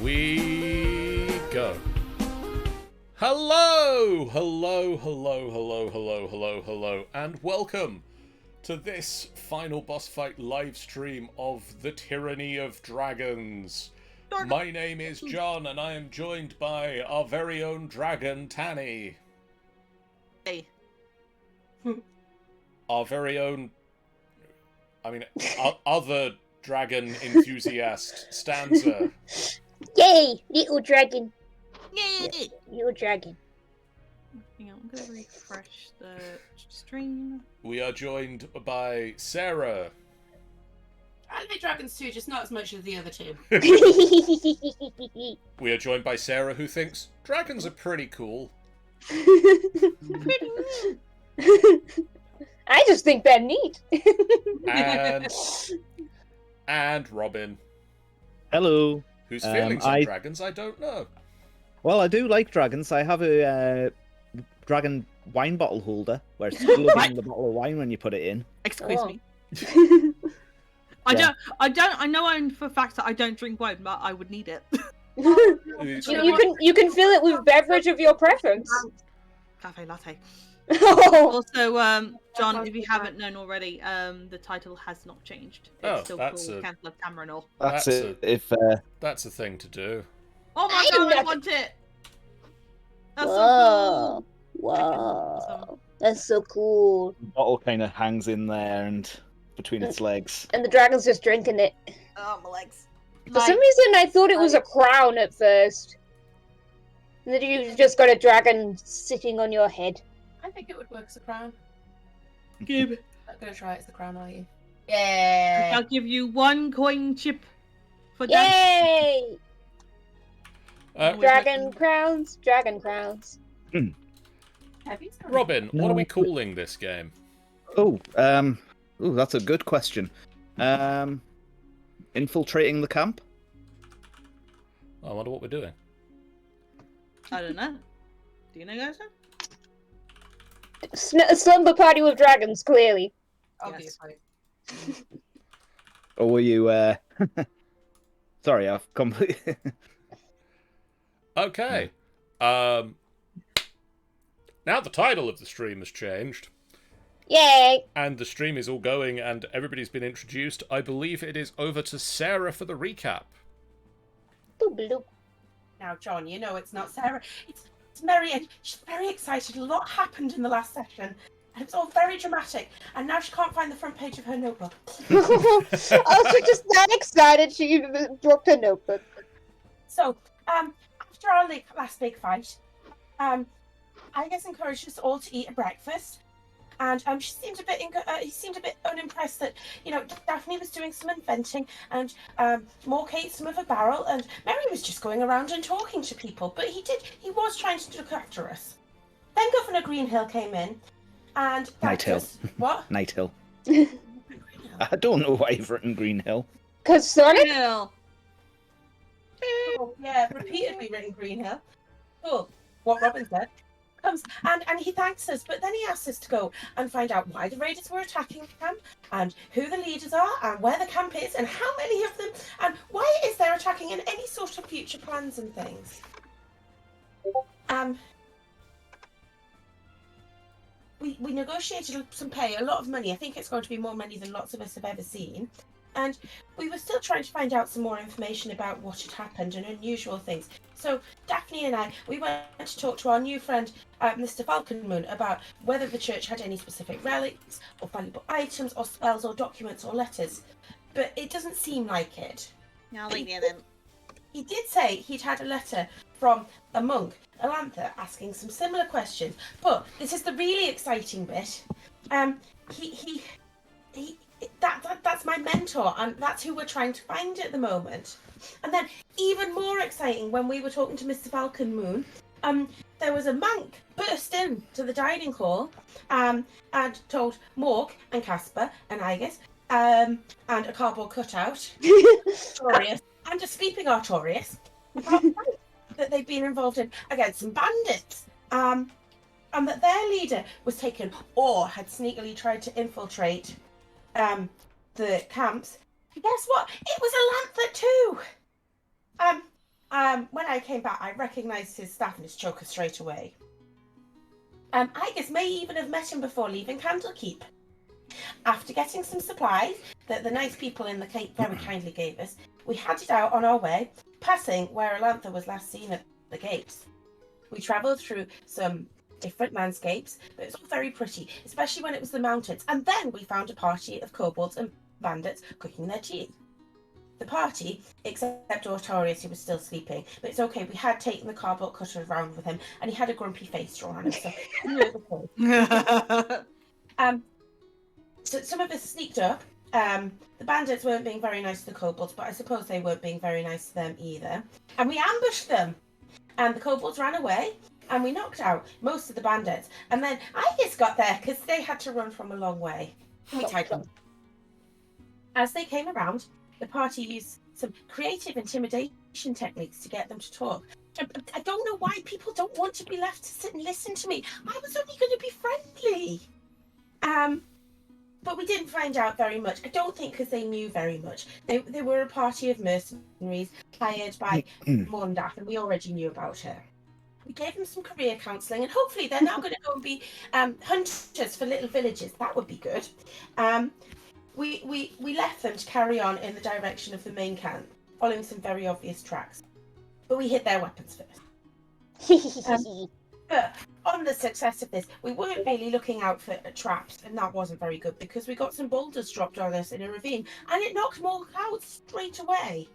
we go. Hello, hello, hello, hello, hello, hello, hello, and welcome to this final boss fight live stream of the Tyranny of Dragons. My name is John, and I am joined by our very own dragon, Tanny. Hey. Our very own, other dragon enthusiast, Stanza. Yay, little dragon. Yay! Little dragon. Hang on, I'm gonna refresh the stream. We are joined by Sarah. I like dragons too, just not as much as the other two. We are joined by Sarah, who thinks dragons are pretty cool. I just think they're neat. And Robin. Hello. Whose feelings on dragons, I don't know. Well, I do like dragons. I have a dragon wine bottle holder where it's glugging the bottle of wine when you put it in. Excuse me. Yeah. I know for a fact that I don't drink wine, but I would need it. you can fill it with beverage of your preference. Cafe latte. Oh. Also, John, if you haven't known already, the title has not changed. It's still called Council of Tamrinor. That's it. That's a thing to do. Oh my god, I want it! That's so cool. Whoa. That's so cool. The bottle kind of hangs in there and between its legs. And the dragon's just drinking it. Oh, my legs. For some reason, I thought it was a crown at first. And then you just got a dragon sitting on your head. I think it would work as a crown. Give. I'm gonna try it as the crown, are you? Yeah. I'll give you 1 coin chip for that. Yay! Dragon crowns. Robin, what are we calling this game? That's a good question. Infiltrating the camp? I wonder what we're doing. I don't know. Do you know, guys? A slumber party with dragons, clearly. Obviously. Or were you, Sorry, I've completely... Okay. Now the title of the stream has changed. Yay! And the stream is all going and everybody's been introduced. I believe it is over to Sarah for the recap. Boop, bloop. Now, John, you know it's not Sarah. It's Mary, and she's very excited. A lot happened in the last session, and it was all very dramatic. And now she can't find the front page of her notebook. Oh, she's just that excited she dropped her notebook. So, after our last big fight, I guess encouraged us all to eat a breakfast. And he seemed a bit unimpressed that, Daphne was doing some inventing and Mork ate some of a barrel and Mary was just going around and talking to people. But he was trying to look after us. Then Governor Greenhill came in and... Nighthill. What? Nighthill. I don't know why you've written Greenhill. Because Sonic? Hill. Oh, yeah, repeatedly written Greenhill. Cool. What Robin said. Comes and he thanks us, but then he asks us to go and find out why the raiders were attacking the camp and who the leaders are and where the camp is and how many of them and why it is they're attacking and any sort of future plans and things. We negotiated some pay, a lot of money. I think it's going to be more money than lots of us have ever seen. And we were still trying to find out some more information about what had happened and unusual things. So Daphne and we went to talk to our new friend, Mr. Falconmoon, about whether the church had any specific relics or valuable items or spells or documents or letters. But it doesn't seem like it. Now leave me then. He did say he'd had a letter from a monk, Elantha, asking some similar questions. But this is the really exciting bit. That's my mentor, and that's who we're trying to find at the moment. And then, even more exciting, when we were talking to Mr. Falconmoon, there was a monk burst in to the dining hall, and told Mork and Casper and Aegis, and a cardboard cutout, Artorius, and a sleeping Artorius, that they've been involved in against some bandits, and that their leader was taken or had sneakily tried to infiltrate the camps. And guess what? It was Elantha too. when I came back, I recognised his staff and his choker straight away. Igus may even have met him before leaving Candlekeep. After getting some supplies that the nice people in the Cape very kindly gave us, we headed out on our way, passing where Alantha was last seen at the gates. We travelled through some different landscapes, but it was all very pretty, especially when it was the mountains. And then we found a party of kobolds and bandits cooking their tea. The party, except Artorius, who was still sleeping, but it's okay, we had taken the cardboard cutter around with him, and he had a grumpy face drawn on him, so it was okay. So some of us sneaked up. The bandits weren't being very nice to the kobolds, but I suppose they weren't being very nice to them either. And we ambushed them, and the kobolds ran away, and we knocked out most of the bandits. And then Igus got there, because they had to run from a long way. And we tied them. As they came around, the party used some creative intimidation techniques to get them to talk. I don't know why people don't want to be left to sit and listen to me. I was only going to be friendly. But we didn't find out very much. I don't think because they knew very much. They were a party of mercenaries hired by Morndaf, and we already knew about her. We gave them some career counselling, and hopefully they're now going to go and be hunters for little villages. That would be good. We left them to carry on in the direction of the main camp, following some very obvious tracks. But we hid their weapons first. But on the success of this, we weren't really looking out for traps, and that wasn't very good because we got some boulders dropped on us in a ravine, and it knocked Morg out straight away.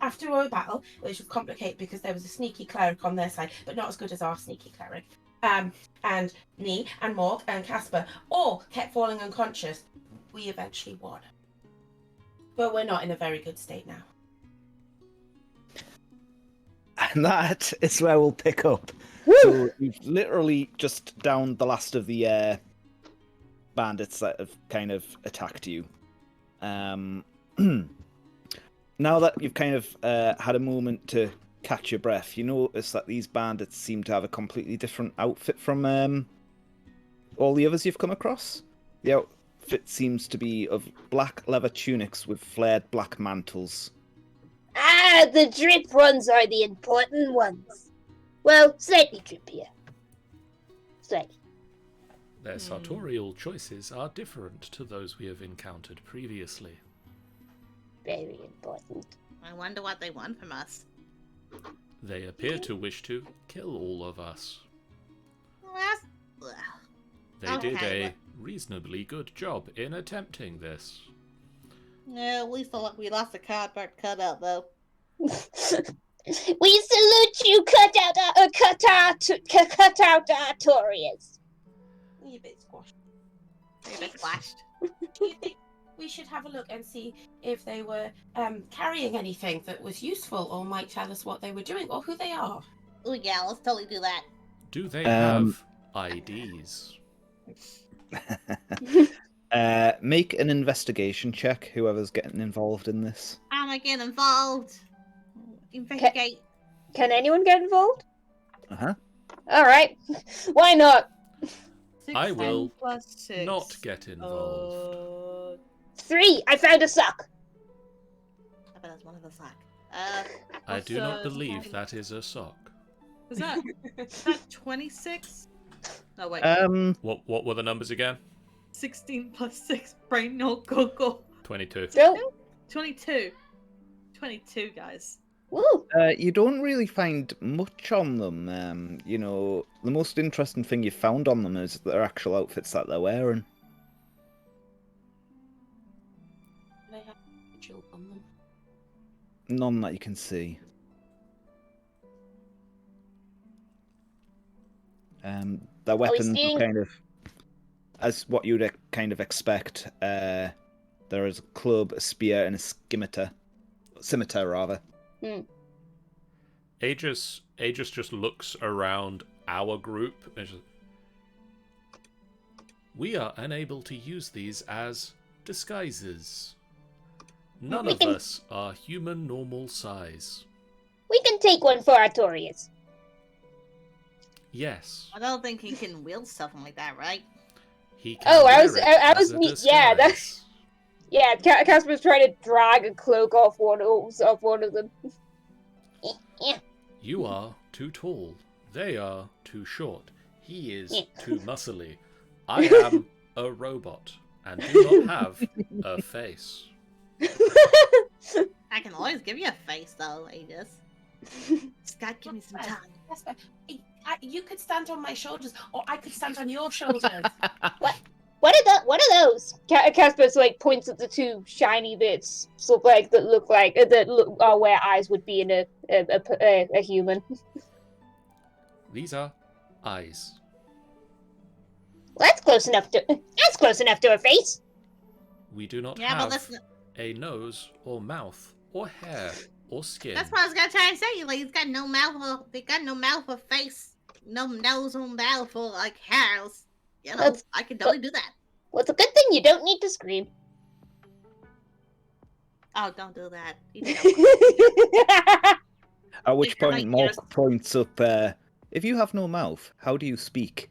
After our battle, which was complicated because there was a sneaky cleric on their side, but not as good as our sneaky cleric, and me and Morg and Casper all kept falling unconscious, we eventually won. But we're not in a very good state now. And that is where we'll pick up. So you've literally just downed the last of the bandits that have kind of attacked you. Now that you've kind of had a moment to catch your breath, you notice that these bandits seem to have a completely different outfit from all the others you've come across. The outfit seems to be of black leather tunics with flared black mantles. Ah, the drip ones are the important ones. Well, slightly drippier. Slightly. Their sartorial choices are different to those we have encountered previously. Very important. I wonder what they want from us. They appear to wish to kill all of us. They did a reasonably good job in attempting this. Yeah, at least we lost a cardboard cutout, though. We salute you, cut out Artorius. You're a bit squashed. You're a bit splashed. Do you think we should have a look and see if they were carrying anything that was useful or might tell us what they were doing or who they are? Oh yeah, let's totally do that. Do they have IDs? Make an investigation check, whoever's getting involved in this. I'm gonna get involved. Investigate. Can anyone get involved? Uh-huh. Alright. Why not? I will plus 6. not get involved. 3! I found a sock! I bet that's one of the sack. I do not believe that is a sock. Is that 26? No, wait. What were the numbers again? 16 plus 6. Brain no go. 22. Go! 22. 22, guys. Woo! You don't really find much on them. The most interesting thing you found on them is their actual outfits that they're wearing. They have jewel on them. None that you can see. Their weapons are kind of as what you'd kind of expect. There is a club, a spear, and a scimitar rather. Aegis just looks around our group and just, we are unable to use these as disguises. None of us are human normal size. We can take one for Artorius. Yes. I don't think he can wield something like that, right? He can yeah, that's... Yeah, Casper's trying to drag a cloak off one of them. Yeah. You are too tall. They are too short. He is too muscly. I am a robot and do not have a face. I can always give you a face, though, Aegis. Just gotta give me some time. Casper, you could stand on my shoulders, or I could stand on your shoulders. What are those? Casper's like points at the two shiny bits, so like that look where eyes would be in a human. These are eyes. Well, that's close enough to a face. We do not But have listen, a nose or mouth or hair or skin. that's what I was gonna try and say. Like, he's got no mouth, they got no mouth or face, no nose or mouth or like hairs. You know, I can totally do that. Well, it's a good thing you don't need to scream. Oh, don't do that. At which point, Mork points up, if you have no mouth, how do you speak?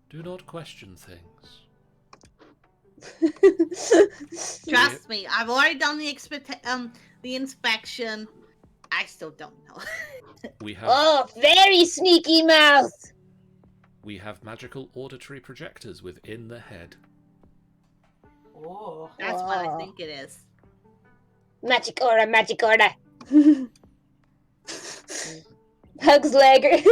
Do not question things. Trust me, I've already done the inspection. I still don't know. We have Oh, very sneaky mouth. we have magical auditory projectors within the head. Oh. That's what I think it is. Magic aura, magic aura. Hugs leg.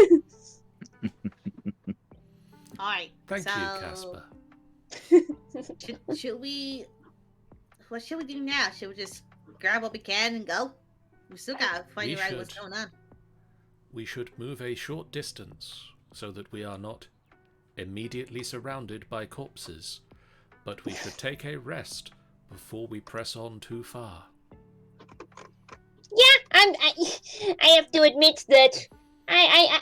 Alright. Thank you, Casper. Should we... What should we do now? Should we just grab what we can and go? We still gotta find out what's going on. We should move a short distance so that we are not immediately surrounded by corpses, but we should take a rest before we press on too far. Yeah, I have to admit that I'm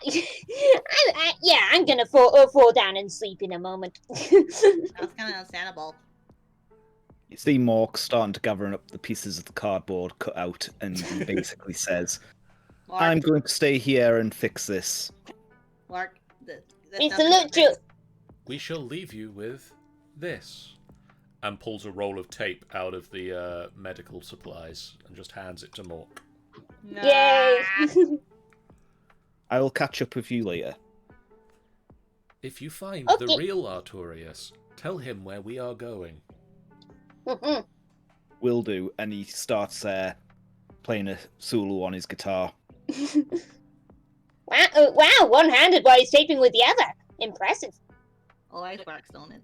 gonna fall down and sleep in a moment. That's kind of understandable. You see Mork starting to gather up the pieces of the cardboard cut out, and he basically says, Mark, I'm going to stay here and fix this. Mark, It's a little. We shall leave you with this. And pulls a roll of tape out of the medical supplies and just hands it to Mork. Nah. Yay! I will catch up with you later. If you find the real Artorias, tell him where we are going. Will do, and he starts playing a solo on his guitar. Wow, one-handed while he's taping with the other. Impressive. Always works, don't it?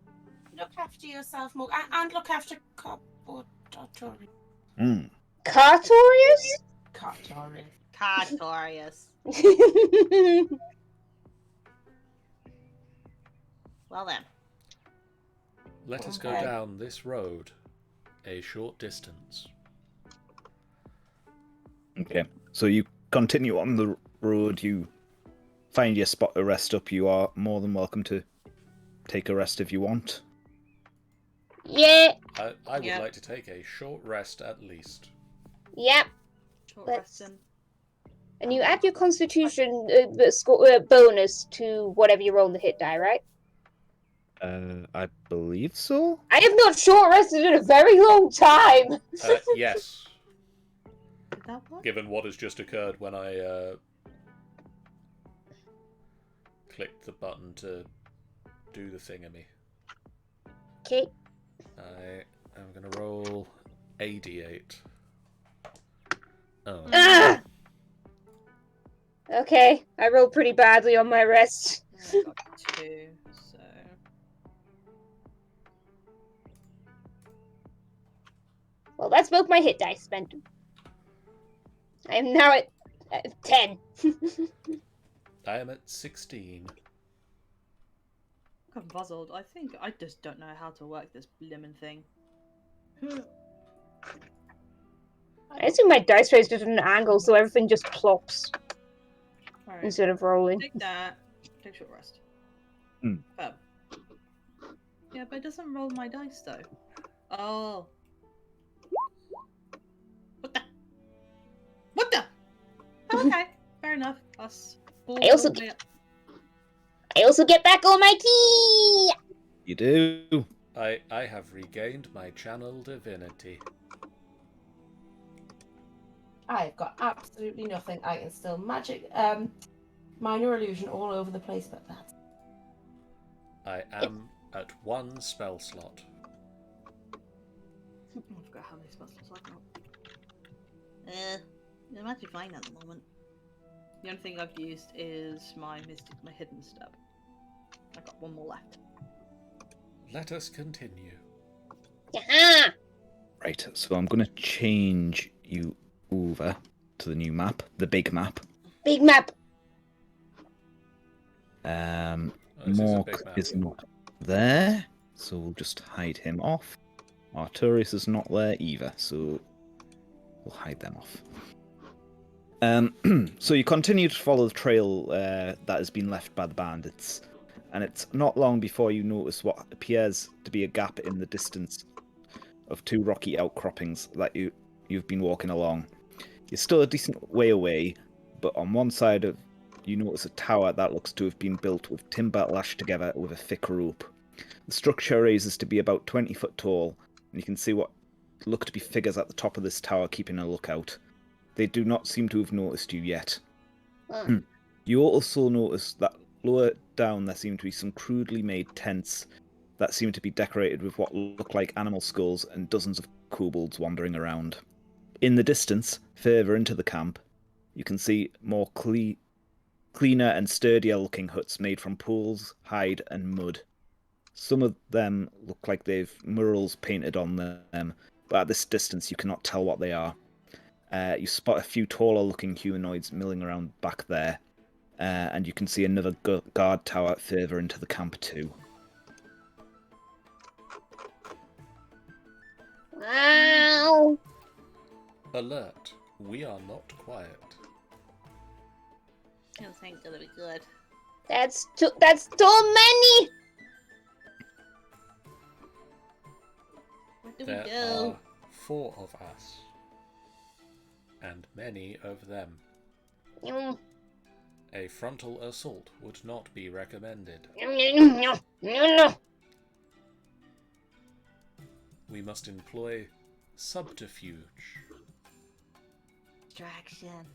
Look after yourself, Mork, and look after cardboard. Cartorius? Cartorius. Well then. Let us go down this road a short distance. Okay, so you continue on the road, you find your spot to rest up. You are more than welcome to take a rest if you want. Yeah. I would like to take a short rest at least. Yep. Short Let's- resting. And you add your constitution bonus to whatever you roll on the hit die, right? I believe so. I have not short rested in a very long time. Yes. Did that work? Given what has just occurred when I clicked the button to do the thingamy. Okay. I am going to roll a d8. Oh. Ah! Okay, I rolled pretty badly on my rest. I got 2, so... Well, that's both my hit dice spent. I am now at 10. I am at 16. I'm puzzled. I think I just don't know how to work this blimmin' thing. I assume my dice tray is just at an angle, so everything just plops Alright. instead of rolling. Take that. Take short rest. Fab. Yeah, but it doesn't roll my dice though. Oh. What the? What the? Okay, fair enough. Us. I also get back all my key. You do. I have regained my channel divinity. I've got absolutely nothing. I can still magic, minor illusion all over the place, but that's... I am at 1 spell slot. I forgot how many spells I've got. I'm actually fine at the moment. The only thing I've used is my hidden step. I've got 1 more left. Let us continue. Yeah. Right, so I'm going to change you over to the new map, the big map. Big map. This is a Mork big map. is not there, so we'll just hide him off. Arturius is not there either, so we'll hide them off. So you continue to follow the trail that has been left by the bandits, and it's not long before you notice what appears to be a gap in the distance of 2 rocky outcroppings that you've been walking along. You're still a decent way away, but on one side of you notice a tower that looks to have been built with timber lashed together with a thick rope. The structure raises to be about 20 foot tall, and you can see what look to be figures at the top of this tower keeping a lookout. They do not seem to have noticed you yet. You also notice that lower down there seem to be some crudely made tents that seem to be decorated with what look like animal skulls and dozens of kobolds wandering around. In the distance, further into the camp, you can see more cleaner and sturdier looking huts made from poles, hide and mud. Some of them look like they've murals painted on them, but at this distance you cannot tell what they are. You spot a few taller looking humanoids milling around back there, and you can see another guard tower further into the camp too. Wow. Alert. We are not quiet. This ain't gonna be good. That's too many. What do There we do? are 4 of us. And many of them. No. A frontal assault would not be recommended. No. We must employ subterfuge. Distraction.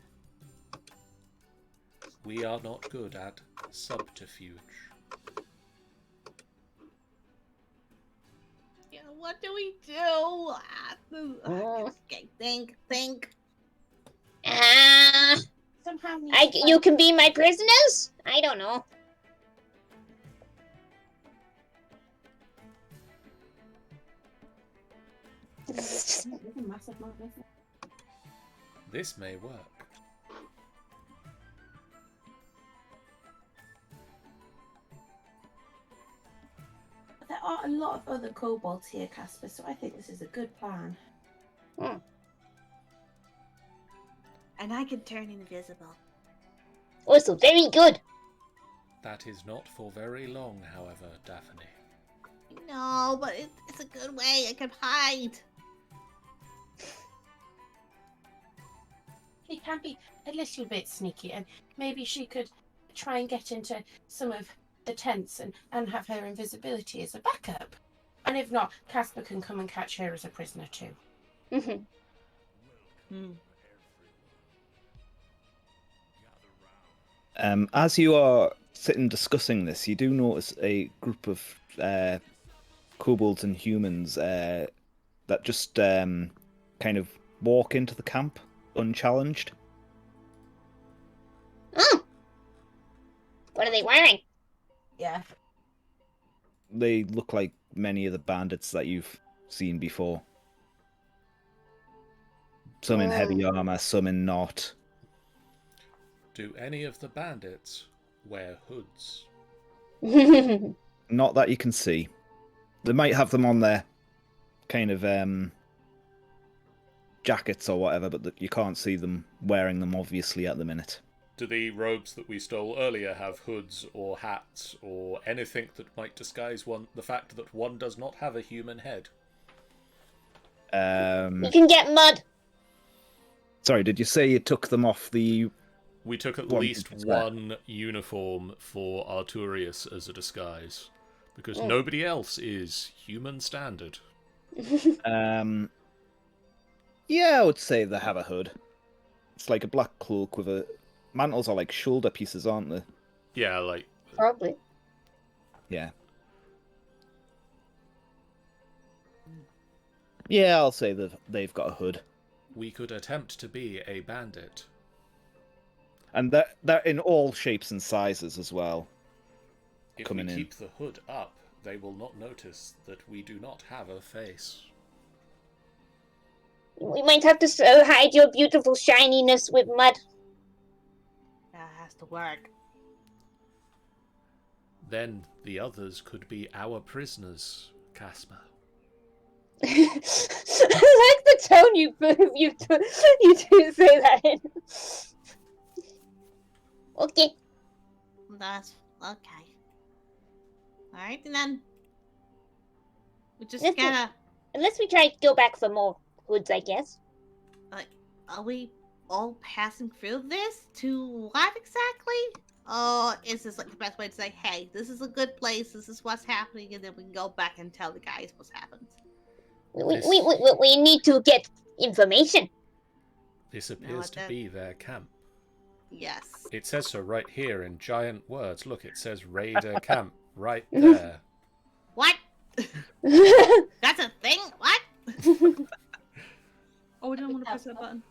We are not good at subterfuge. Yeah, what do we do? Okay, think. Somehow You can be my prisoners? I don't know. massive amount, isn't it? This may work. There are a lot of other kobolds here, Casper, so I think this is a good plan. And I can turn invisible. Also, very good. That is not for very long, however, Daphne. No, but it's a good way. I can hide. She can be a little bit sneaky, and maybe she could try and get into some of the tents and have her invisibility as a backup. And if not, Casper can come and catch her as a prisoner too. As you are sitting discussing this, you do notice a group of kobolds and humans that just kind of walk into the camp unchallenged. Oh! What are they wearing? Yeah. They look like many of the bandits that you've seen before. Some in heavy armor, some in not. Do any of the bandits wear hoods? Not that you can see. They might have them on their kind of jackets or whatever, but you can't see them wearing them obviously at the minute. Do the robes that we stole earlier have hoods or hats or anything that might disguise the fact that one does not have a human head? You can get mud. Sorry, did you say you took them off the... We took at least one uniform for Arturius as a disguise, because nobody else is human standard. Yeah, I would say they have a hood. It's like a black cloak with a... Mantles are like shoulder pieces, aren't they? Yeah, like... Probably. Yeah. Yeah, I'll say that they've got a hood. We could attempt to be a bandit. And they're in all shapes and sizes as well. If Coming we in. keep the hood up, they will not notice that we do not have a face. We might have to hide your beautiful shininess with mud. That has to work. Then the others could be our prisoners, Casper. I like the tone you do say that in. Okay. That's okay. Alright, and then we just Listen. gotta. Unless we try to go back for more hoods, I guess. Are we all passing through this to what exactly? Or is this like the best way to say, hey, this is a good place, this is what's happening, and then we can go back and tell the guys what's happened? We need to get information. This appears to be their camp. Yes. It says so right here in giant words. Look, it says Raider Camp right there. What? That's a thing? What? Oh, I don't want to press that button.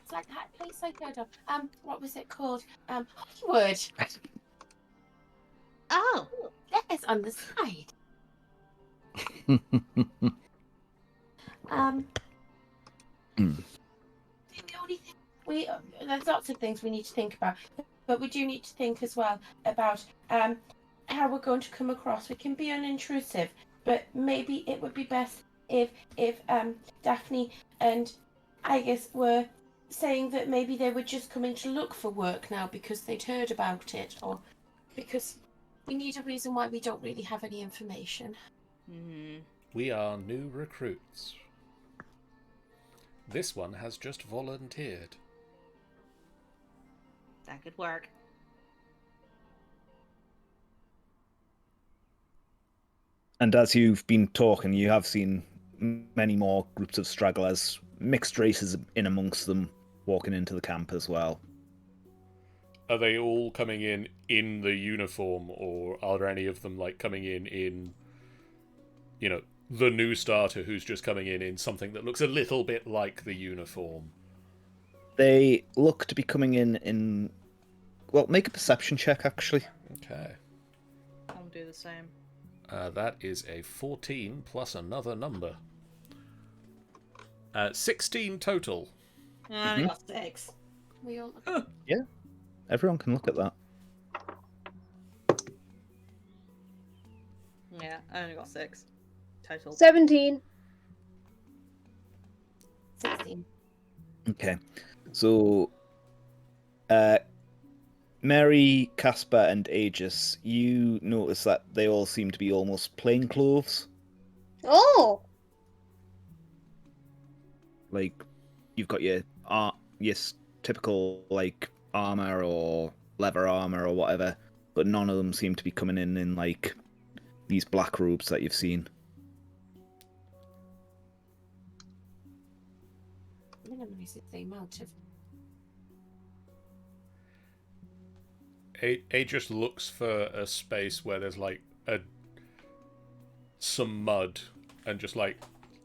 It's like that place I heard of. What was it called? Hollywood. Oh. There's on the side. The only thing there's lots of things we need to think about, but we do need to think as well about how we're going to come across. We can be unintrusive, but maybe it would be best if Daphne and Agus were saying that maybe they were just coming to look for work now because they'd heard about it, or because we need a reason why we don't really have any information. We are new recruits. This one has just volunteered. That could work. And as you've been talking, you have seen many more groups of stragglers, mixed races in amongst them, walking into the camp as well. Are they all coming in the uniform, or are there any of them like coming in, you know, the new starter who's just coming in something that looks a little bit like the uniform? They look to be coming in... Well, make a perception check, actually. Okay. I'll do the same. That is a 14 plus another number. 16 total. I only got 6. We all Yeah, everyone can look at that. Yeah, I only got 6 total. 17. 16. Okay, so Mary, Casper, and Aegis, you notice that they all seem to be almost plain clothes. Oh! Like, you've got your typical, like, armor or leather armor or whatever, but none of them seem to be coming in like, these black robes that you've seen. Minimize the amount of... Aegis looks for a space where there's like some mud, and just like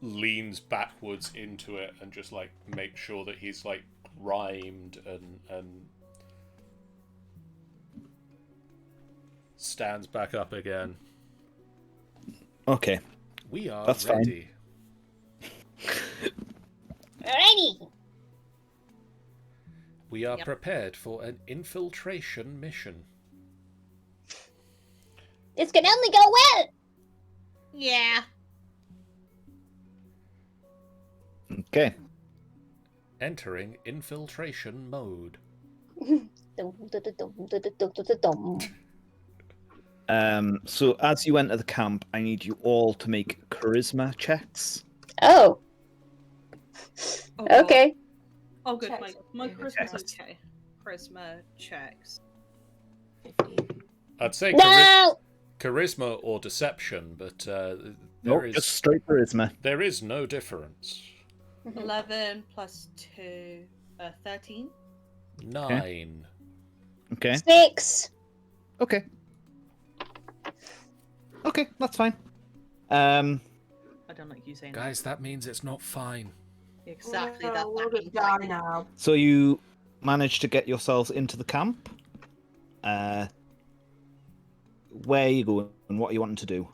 leans backwards into it and just like makes sure that he's like grimed and stands back up again. Okay. We are That's ready. Ready! We are prepared for an infiltration mission. This can only go well! Yeah. Okay. Entering infiltration mode. So as you enter the camp, I need you all to make charisma checks. Oh, Oh, okay. Oh, good. Checks. My charisma's Checks. okay. Charisma checks. 15. I'd say No! charisma or deception, but Nope, just straight charisma. there is no difference. 11 plus 2. 13. 9. Okay. 6. Okay. Okay, that's fine. Um, I don't like you saying that. Guys, that means it's not fine. Exactly. No, That we're means, gonna like, die now. so you managed to get yourselves into the camp. Where are you going and what are you wanting to do?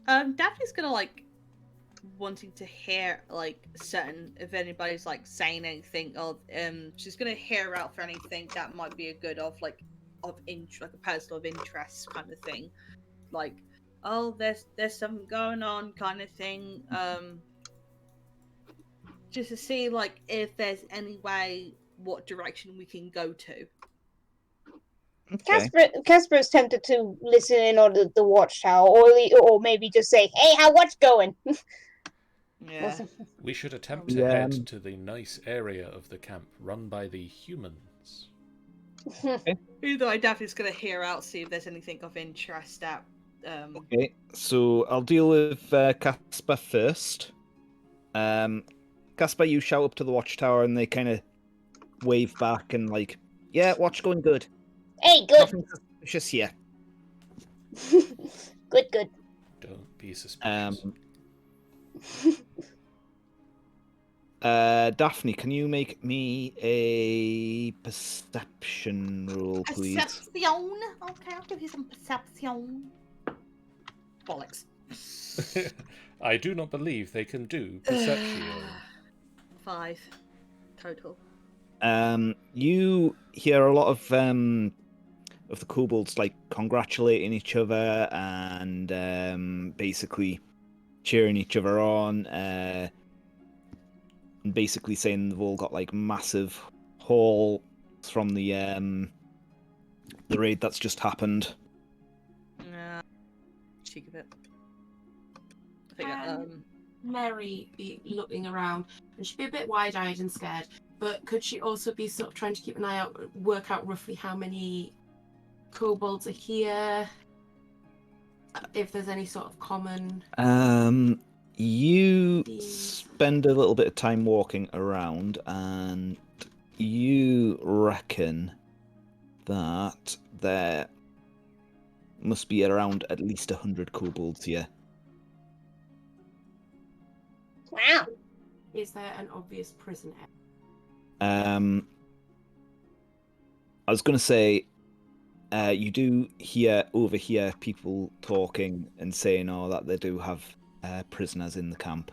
Daphne's gonna like wanting to hear like certain if anybody's like saying anything of she's gonna hear out for anything that might be a good of like like a person of interest kind of thing, like oh there's something going on kind of thing, just to see like if there's any way what direction we can go to. Okay. Casper's tempted to listen in on the watchtower, or maybe just say, "Hey, how what's going?" Yeah. We should attempt to Yeah. head to the nice area of the camp run by the humans. Either way, Daphne's gonna hear out, see if there's anything of interest at Okay, so I'll deal with Casper first. Casper, you shout up to the watchtower and they kind of wave back and like, yeah, watch going good. Hey, good, Nothing suspicious here. good. Don't be suspicious. Daphne, can you make me a perception roll, please? Perception. Okay, I'll give you some perception. Bollocks. I do not believe they can do perception. 5 total. You hear a lot of the kobolds like congratulating each other and basically cheering each other on, and basically saying they've all got like massive hauls from the raid that's just happened. Yeah. Cheek of it. I think Mary be looking around, and she'd be a bit wide-eyed and scared. But could she also be sort of trying to keep an eye out, work out roughly how many kobolds are here? If there's any sort of common. You Themes. spend a little bit of time walking around, and you reckon that there must be around at least 100 kobolds here. Wow. Is there an obvious prison area? I was going to say, you do overhear people talking and saying, "Oh, that they do have prisoners in the camp."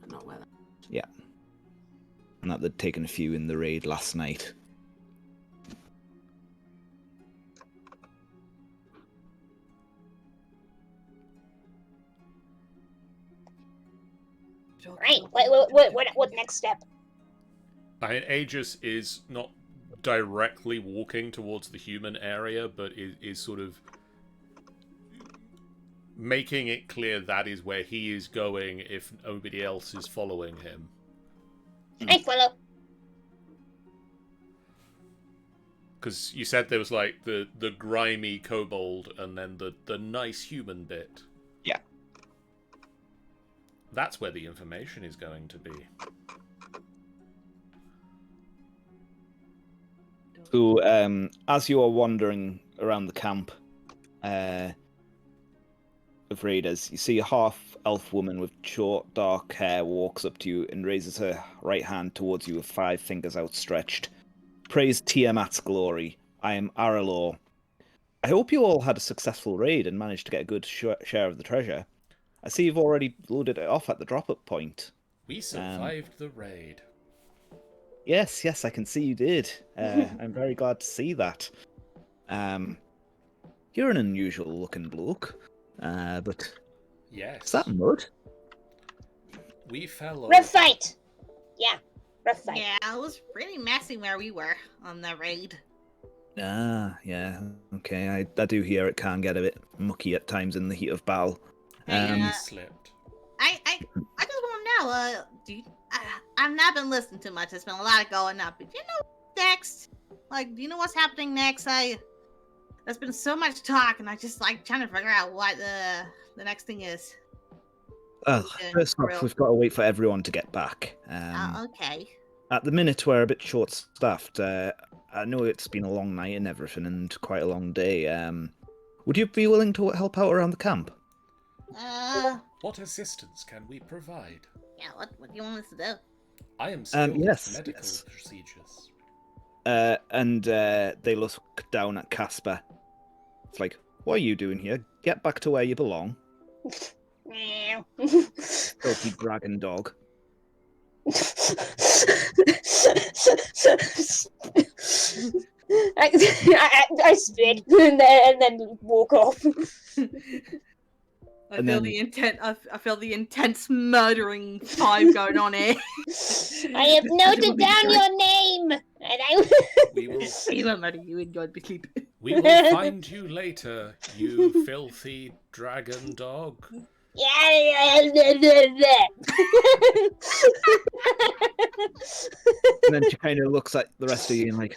But not where that. Yeah, and that they'd taken a few in the raid last night. Right. What next step? I mean, Aegis is not directly walking towards the human area, but is sort of making it clear that is where he is going if nobody else is following him. I follow. Because you said there was like the grimy kobold and then the nice human bit. Yeah. That's where the information is going to be. So, as you are wandering around the camp of raiders, you see a half-elf woman with short, dark hair walks up to you and raises her right hand towards you with 5 fingers outstretched. Praise Tiamat's glory. I am Aralor. I hope you all had a successful raid and managed to get a good share of the treasure. I see you've already loaded it off at the drop-up point. We survived the raid. Yes, I can see you did. I'm very glad to see that. You're an unusual-looking bloke, but Yes. is that mud? We fell Rough over. fight. Yeah, rough fight. Yeah, it was pretty messy where we were on the raid. Ah, yeah. Okay, I do hear it can get a bit mucky at times in the heat of battle. Hey, We slipped. I just want to know, I've not been listening too much. There's been a lot going up. But do you know what's next? Like, do you know what's happening next? There's been so much talk, and I just like trying to figure out what the next thing is. Well, Yeah, first for off, real. we've got to wait for everyone to get back. Okay. At the minute, we're a bit short-staffed. I know it's been a long night and everything, and quite a long day. Would you be willing to help out around the camp? What assistance can we provide? Yeah, what do you want us to do? I am skilled yes, at medical yes. procedures. And they look down at Casper. It's like, what are you doing here? Get back to where you belong. Meow. Filthy dragon dog. I spit and then walk off. I And feel then- the intent. I feel the intense murdering vibe going on here. I have noted down your name, and I. We will You won't murder you and you'll be sleep. we will find you later, you filthy dragon dog. And And then she kind of looks at the rest of you and like,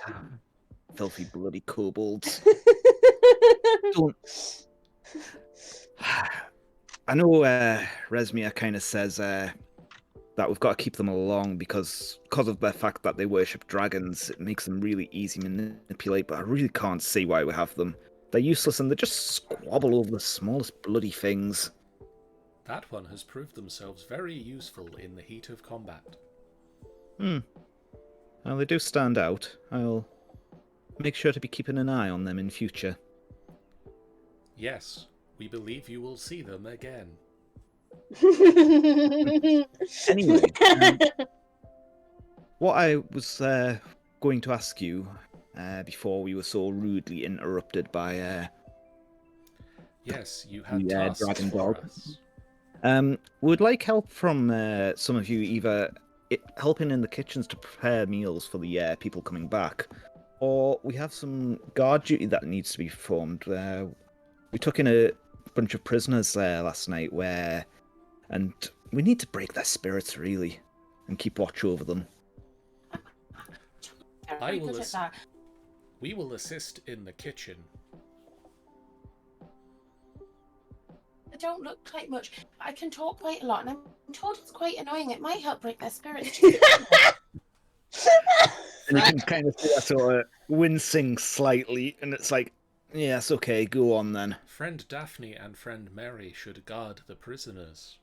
filthy bloody kobolds. Don't. I know Resmia kind of says that we've got to keep them along because of the fact that they worship dragons, it makes them really easy to manipulate, but I really can't see why we have them. They're useless and they just squabble over the smallest bloody things. That one has proved themselves very useful in the heat of combat. Well, they do stand out. I'll make sure to be keeping an eye on them in future. Yes, we believe you will see them again. Anyway, what I was going to ask you before we were so rudely interrupted by Yes, you had the tasks dragon for dog. us. Would like help from some of you, either helping in the kitchens to prepare meals for the people coming back, or we have some guard duty that needs to be performed. We took in a bunch of prisoners last night, and we need to break their spirits really, and keep watch over them. They're I very will good at that. We will assist in the kitchen. I don't look quite much, but I can talk quite a lot, and I'm told it's quite annoying. It might help break their spirits. And you can kind of see that sort of wincing slightly, and it's like, yes, okay, go on then. Friend Daphne and friend Mary should guard the prisoners.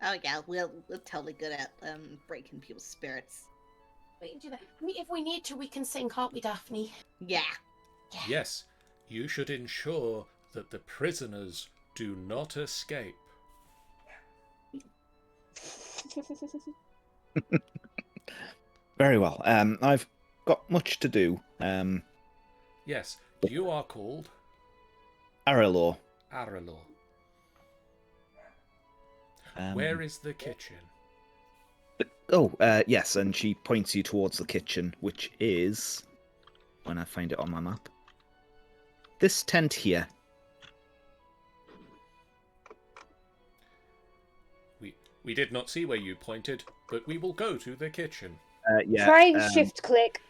Oh yeah, we're totally good at breaking people's spirits. We can do that. If we need to, we can sing, can't we, Daphne? Yeah. Yes, you should ensure that the prisoners do not escape. Very well. I've got much to do. Yes, you are called Arelor. Arelor. Where is the kitchen? Yes, and she points you towards the kitchen, which is, when I find it on my map, this tent here. We did not see where you pointed, but we will go to the kitchen. Yeah. Try shift click.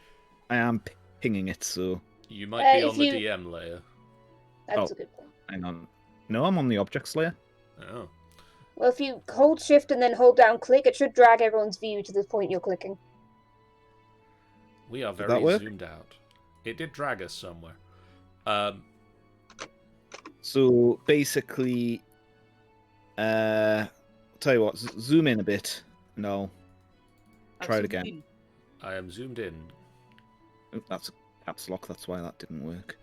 I am pinging it, so You might be if on the you- DM layer. That's Oh. a good point. hang on. No, I'm on the objects layer. Oh. Well, if you hold shift and then hold down click, it should drag everyone's view to the point you're clicking. We are Did very that work? zoomed out. It did drag us somewhere. So basically, tell you what, zoom in a bit. No, try it again. I am zoomed in. Oh, that's a caps lock. That's why that didn't work.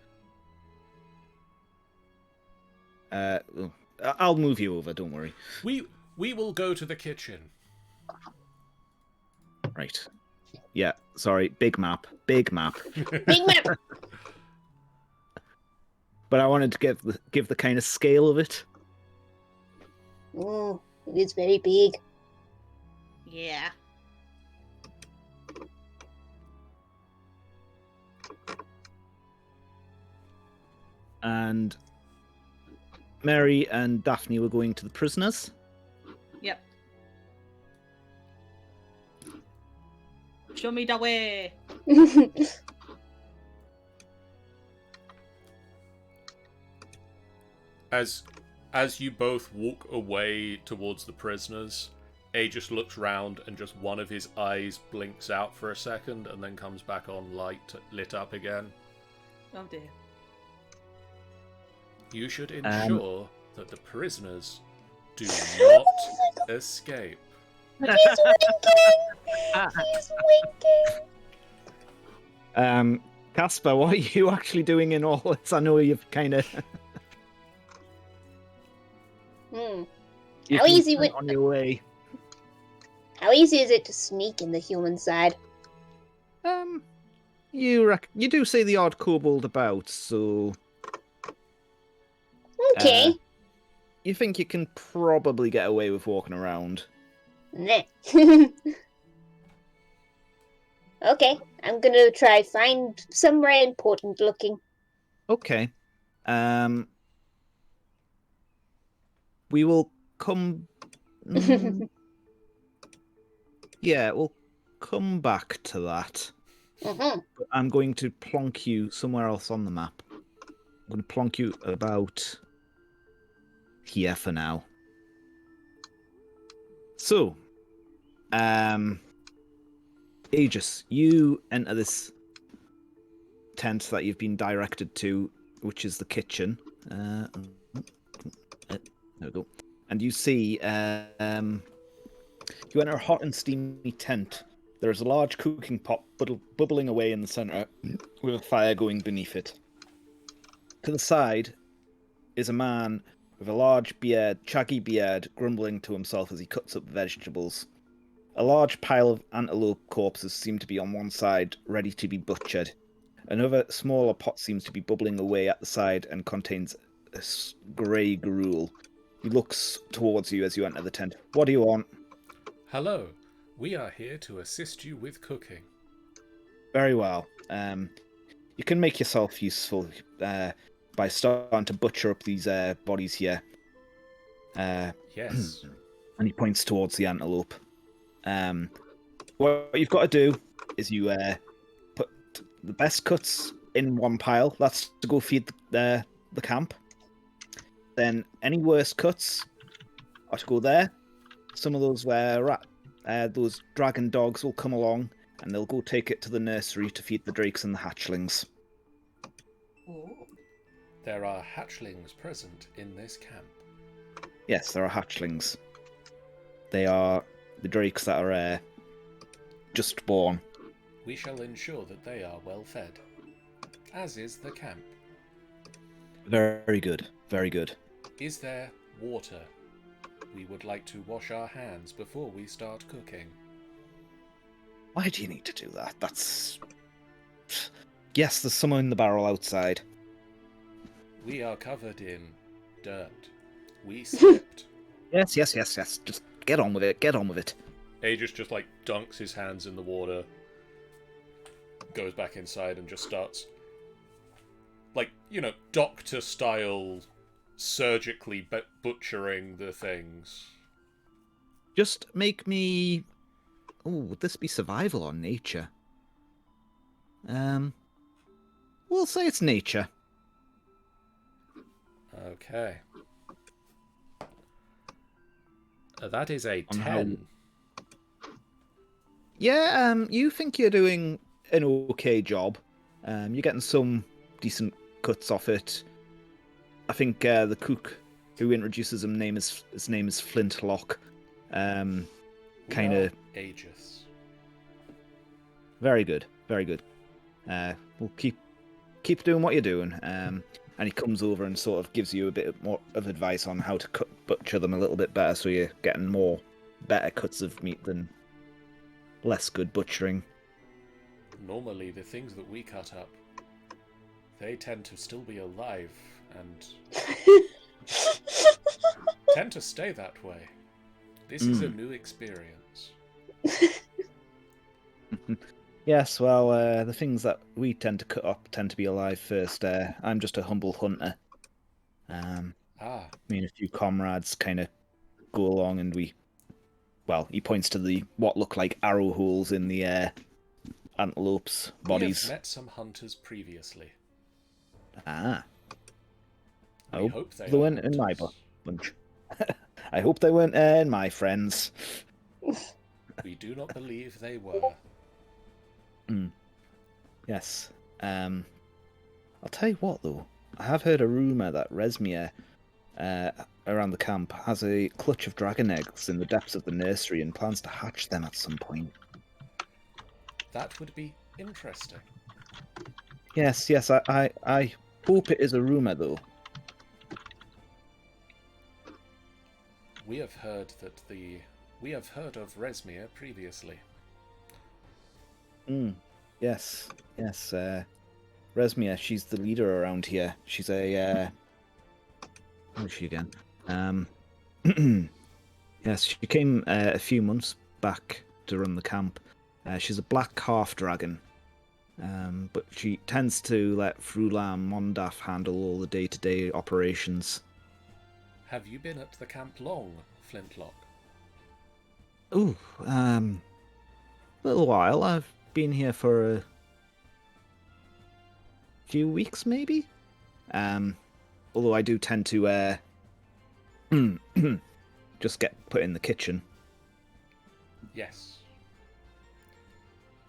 I'll move you over. Don't worry. We will go to the kitchen. Right. Yeah. Sorry. Big map. Big map. Big map. But I wanted to give the kind of scale of it. Oh, it is very big. Yeah. And Mary and Daphne were going to the prisoners. Yep. Show me the way. As As you both walk away towards the prisoners, A just looks round and just one of his eyes blinks out for a second and then comes back on lit up again. Oh dear. You should ensure that the prisoners do not escape. He's winking! He's winking! Casper, what are you actually doing in all this? I know you've kind of... How easy would... on your way. How easy is it to sneak in the human side? You do see the odd kobold about, so... Okay. You think you can probably get away with walking around. Nah. Okay, I'm gonna try find somewhere important looking. Okay. We will come... Yeah, we'll come back to that. Mhm. But I'm going to plonk you somewhere else on the map. I'm going to plonk you about here for now. So, Aegis, you enter this tent that you've been directed to, which is the kitchen. There we go. And you see, you enter a hot and steamy tent. There is a large cooking pot bubbling away in the centre, with a fire going beneath it. To the side is a man with a large beard, shaggy beard, grumbling to himself as he cuts up vegetables. A large pile of antelope corpses seem to be on one side, ready to be butchered. Another smaller pot seems to be bubbling away at the side and contains a grey gruel. He looks towards you as you enter the tent. What do you want? Hello, we are here to assist you with cooking. Very well. You can make yourself useful by starting to butcher up these bodies here. Yes. And he points towards the antelope. What you've got to do is you put the best cuts in one pile. That's to go feed the camp. Then any worst cuts are to go there. Some of those those dragon dogs will come along and they'll go take it to the nursery to feed the drakes and the hatchlings. Ooh. There are hatchlings present in this camp. Yes, there are hatchlings. They are the drakes that are just born. We shall ensure that they are well fed, as is the camp. Very good, very good. Is there water? We would like to wash our hands before we start cooking. Why do you need to do that? That's... Yes, there's someone in the barrel outside. We are covered in dirt. We slipped. Yes. Just get on with it. Aegis just like dunks his hands in the water, goes back inside and just starts, like, doctor style, surgically butchering the things. Just make me... Oh, would this be survival or nature? We'll say it's nature. Okay. That is a On 10. Yeah, you think you're doing an okay job. You're getting some decent cuts off it. I think the cook who introduces him, his name is Flintlock. Kind of Aegis. very good. We'll keep doing what you're doing. And he comes over and sort of gives you a bit more of advice on how to butcher them a little bit better, so you're getting better cuts of meat than less good butchering. Normally, the things that we cut up, they tend to still be alive and tend to stay that way. This is a new experience. Yes, well, the things that we tend to cut up tend to be alive first. I'm just a humble hunter. Me and a few comrades kind of go along and he points to what look like arrow holes in the antelopes' bodies. We have met some hunters previously. Ah. We hope they the one are in my hunters. bunch. I hope they weren't my friends. We do not believe they were. Yes. I'll tell you what, though. I have heard a rumour that Resmir, around the camp, has a clutch of dragon eggs in the depths of the nursery and plans to hatch them at some point. That would be interesting. Yes, I hope it is a rumour, though. We have heard of Resmir previously. Yes. Resmir, she's the leader around here. She's a, who is she again? Yes, she came a few months back to run the camp. She's a black half dragon, but she tends to let Frulam Mondaf handle all the day-to-day operations. Have you been at the camp long, Flintlock? Ooh, little while. I've been here for a few weeks, maybe. Although I do tend to just get put in the kitchen. Yes.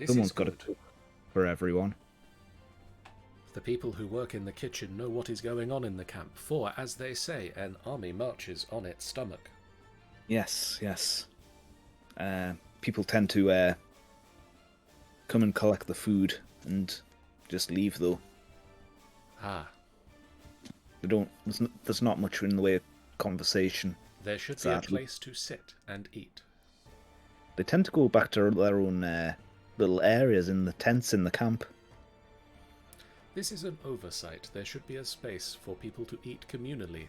Someone's got to cook for everyone. The people who work in the kitchen know what is going on in the camp, for, as they say, an army marches on its stomach. Yes. People tend to come and collect the food and just leave, though. Ah. They don't. There's not much in the way of conversation. There should be a place to sit and eat. They tend to go back to their own little areas in the tents in the camp. This is an oversight. There should be a space for people to eat communally.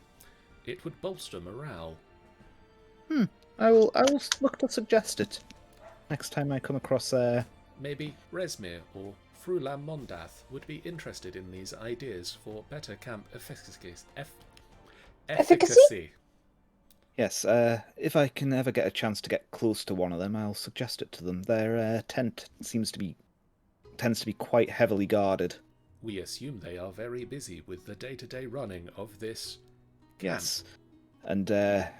It would bolster morale. I will look to suggest it next time I come across Maybe Resmir or Frulam Mondath would be interested in these ideas for better camp efficacy. Yes, if I can ever get a chance to get close to one of them, I'll suggest it to them. Their tent tends to be quite heavily guarded. We assume they are very busy with the day-to-day running of this camp. Yes, and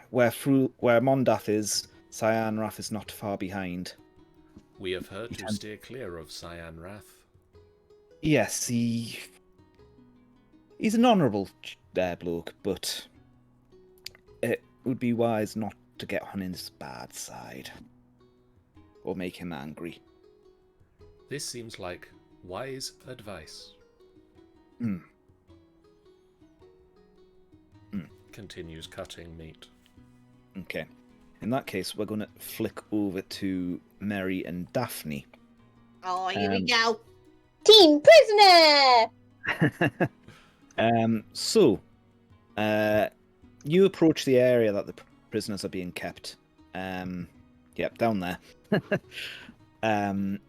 where Mondath is, Cyanrath is not far behind. We have heard to steer clear of Cyanrath. Yes, he's an honourable bloke, but it would be wise not to get on his bad side or make him angry. This seems like wise advice. Continues cutting meat. Okay. In that case, we're going to flick over to Mary and Daphne. Oh, here we go. Team prisoner! So, you approach the area that the prisoners are being kept. Yep, down there. You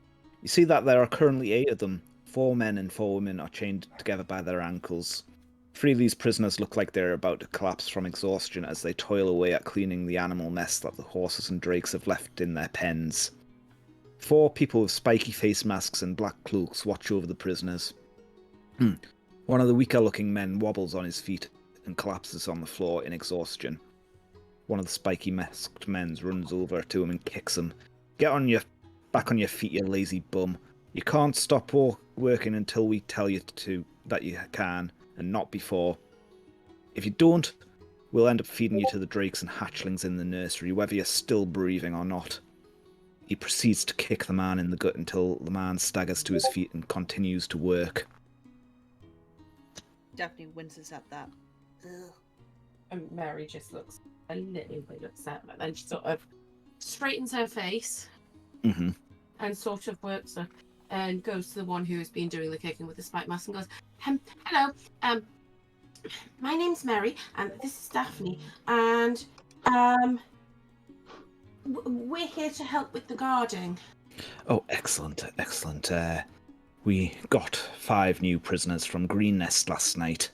see that there are currently 8 of them. 4 men and 4 women are chained together by their ankles. 3 of these prisoners look like they're about to collapse from exhaustion as they toil away at cleaning the animal mess that the horses and drakes have left in their pens. 4 people with spiky face masks and black cloaks watch over the prisoners. One of the weaker-looking men wobbles on his feet and collapses on the floor in exhaustion. One of the spiky masked men runs over to him and kicks him. Get back on your feet, you lazy bum. You can't stop working until we tell you that you can, and not before. If you don't, we'll end up feeding you to the drakes and hatchlings in the nursery, whether you're still breathing or not. He proceeds to kick the man in the gut until the man staggers to his feet and continues to work. Daphne winces at that. Ugh. And Mary just looks a little bit upset, but then she sort of straightens her face and sort of works her and goes to the one who has been doing the kicking with the spike mask and goes, hello, my name's Mary, and this is Daphne, and we're here to help with the guarding. Oh, excellent. We got 5 new prisoners from Green Nest last night.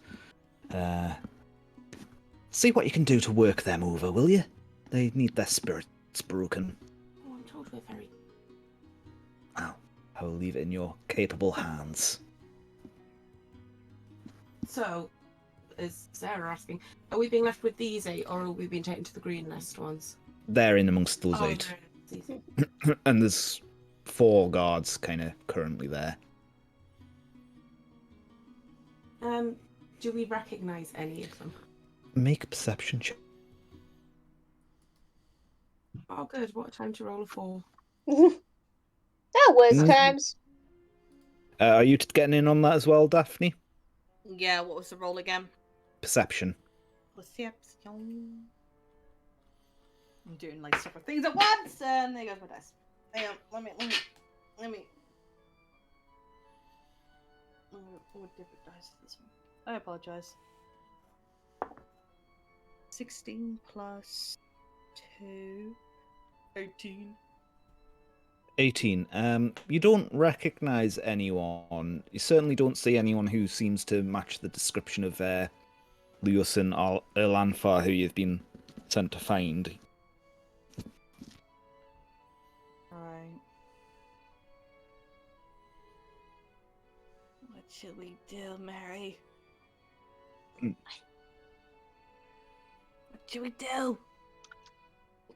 See what you can do to work them over, will you? They need their spirits broken. Oh, I'm told we're very... Well, I will leave it in your capable hands. So, is Sarah asking, are we being left with these 8 or are we being taken to the green list ones? They're in amongst those Oh, 8. they're these 8. And there's 4 guards kind of currently there. Do we recognise any of them? Make a perception check. Oh, good. What a time to roll a 4. That was Mm. times. Are you getting in on that as well, Daphne? Yeah, what was the roll again? Perception. Perception. I'm doing like separate things at once, and there goes my dice. Hang on, let me. What different dice is this one? I apologize. 16 plus 2. 18. 18. You don't recognise anyone. You certainly don't see anyone who seems to match the description of Lewis and Erlanfar, who you've been sent to find. Right. What should we do, Mary? Mm. What should we do?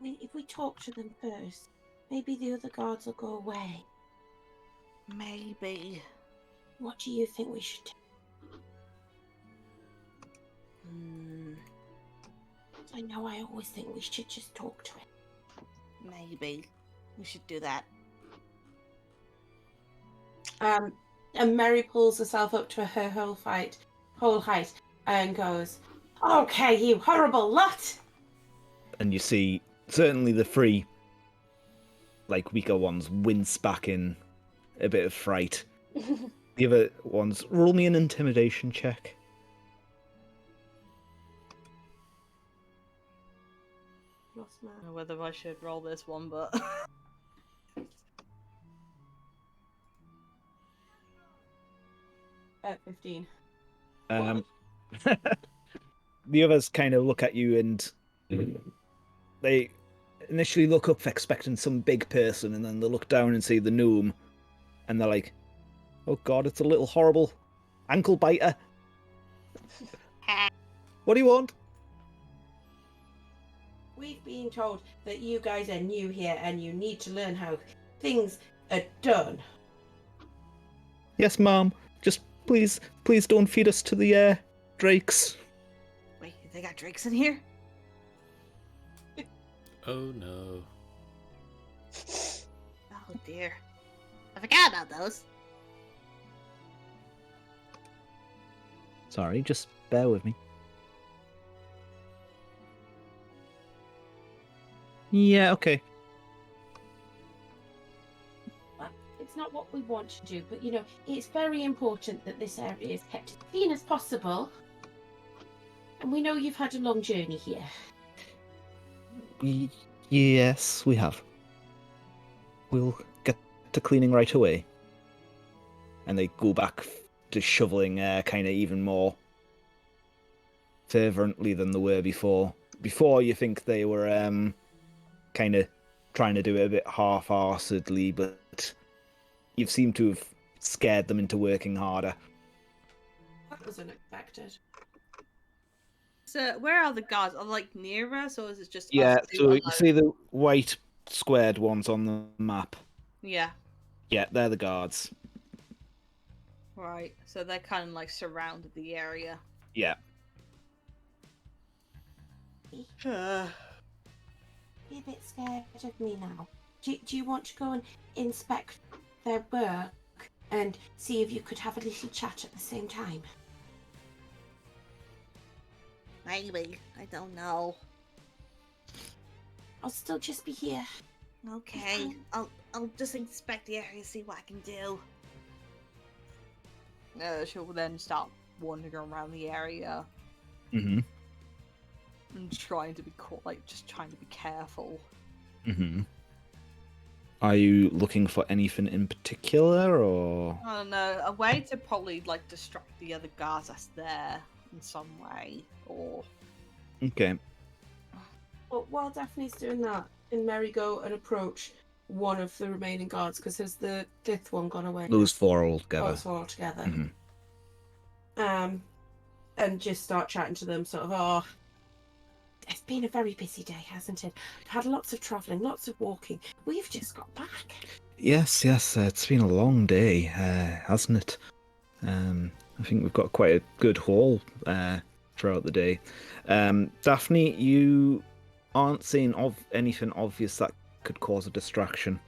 If we talk to them first, maybe the other guards will go away. Maybe. What do you think we should do? I know I always think we should just talk to him. Maybe. We should do that. And Mary pulls herself up to her whole height and goes, "Okay, you horrible lot!" And you see, certainly the 3, like, weaker ones wince back in a bit of fright. The other ones, roll me an intimidation check. Lost man. I don't know whether I should roll this one, but... At 15. The others kind of look at you and they initially look up expecting some big person, and then they look down and see the gnome, and they're like, "Oh God, it's a little horrible ankle biter. What do you want?" We've been told that you guys are new here and you need to learn how things are done. Yes, Mom. Just please don't feed us to the drakes. Wait, they got drakes in here? Oh no. Oh dear. I forgot about those. Sorry, just bear with me. Yeah, okay. It's not what we want to do, but it's very important that this area is kept as clean as possible. And we know you've had a long journey here. Yes, we have. We'll get to cleaning right away. And they go back to shoveling kind of even more fervently than they were before. Before, you think they were kind of trying to do it a bit half-arsedly, but you've seemed to have scared them into working harder. That was unexpected. So, where are the guards? Are they, like, near us, or is it just Yeah, us two so you alone? see the white squared ones on the map. Yeah, Yeah, they're the guards. right. So they're kind of, like, surrounded the area. Yeah. You're a bit scared of me now. Do you want to go and inspect their work and see if you could have a little chat at the same time? Maybe. I don't know. I'll still just be here. Okay. I'll just inspect the area, see what I can do. She'll then start wandering around the area Mm-hmm. and trying to be just trying to be careful. Mm-hmm. Are you looking for anything in particular, or? I don't know, a way to probably like distract the other guards that's there in some way, or Okay. Well, while Daphne's doing that, can Mary go and approach one of the remaining guards? Because has the 5th one gone away? Those 4 all Oh, together. it's all together. Mhm. and just start chatting to them. Sort of, oh, it's been a very busy day, hasn't it? We've had lots of travelling, lots of walking. We've just got back. Yes, it's been a long day, hasn't it? I think we've got quite a good haul throughout the day. Daphne, you aren't seeing anything obvious that could cause a distraction.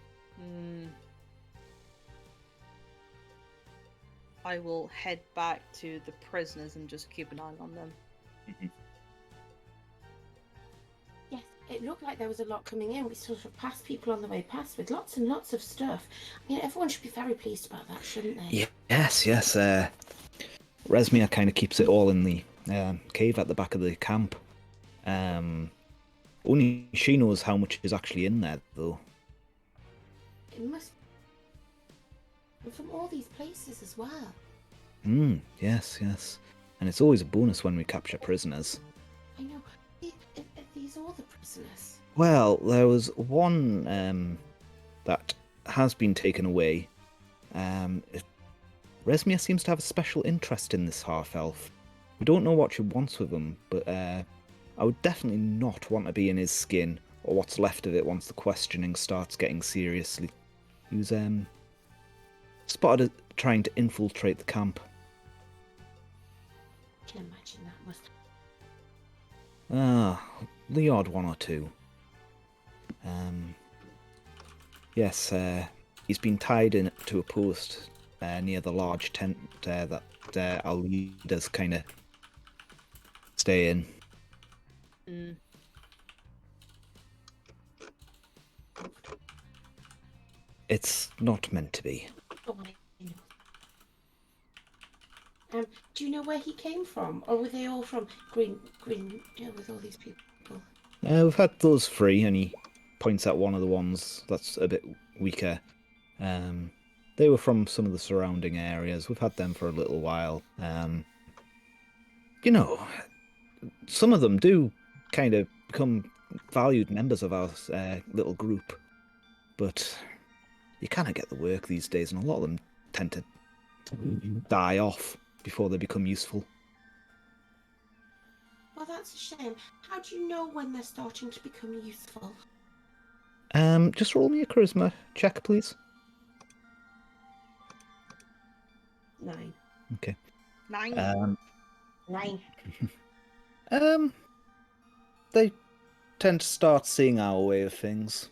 I will head back to the prisoners and just keep an eye on them. Yes, it looked like there was a lot coming in. We sort of passed people on the way past with lots and lots of stuff. I mean, everyone should be very pleased about that, shouldn't they? Yes. Resmia kind of keeps it all in the cave at the back of the camp. Only she knows how much is actually in there, though. It must be from all these places as well. Yes. And it's always a bonus when we capture prisoners. I know. Are these all the prisoners? Well, there was one that has been taken away. Resmia seems to have a special interest in this half-elf. We don't know what she wants with him, but I would definitely not want to be in his skin, or what's left of it once the questioning starts getting seriously. He was spotted trying to infiltrate the camp. I can imagine that must. The odd one or two. Yes, he's been tied in to a post near the large tent that our leaders kind of stay in. It's not meant to be. Oh, I know. Do you know where he came from, or were they all from Green? With all these people. We've had those three, and he points at one of the ones that's a bit weaker. They were from some of the surrounding areas. We've had them for a little while. Some of them do kind of become valued members of our little group, but you kind of get the work these days, and a lot of them tend to die off before they become useful. Well, that's a shame. How do you know when they're starting to become useful? Just roll me a charisma check, please. 9. Okay. 9. 9. They tend to start seeing our way of things.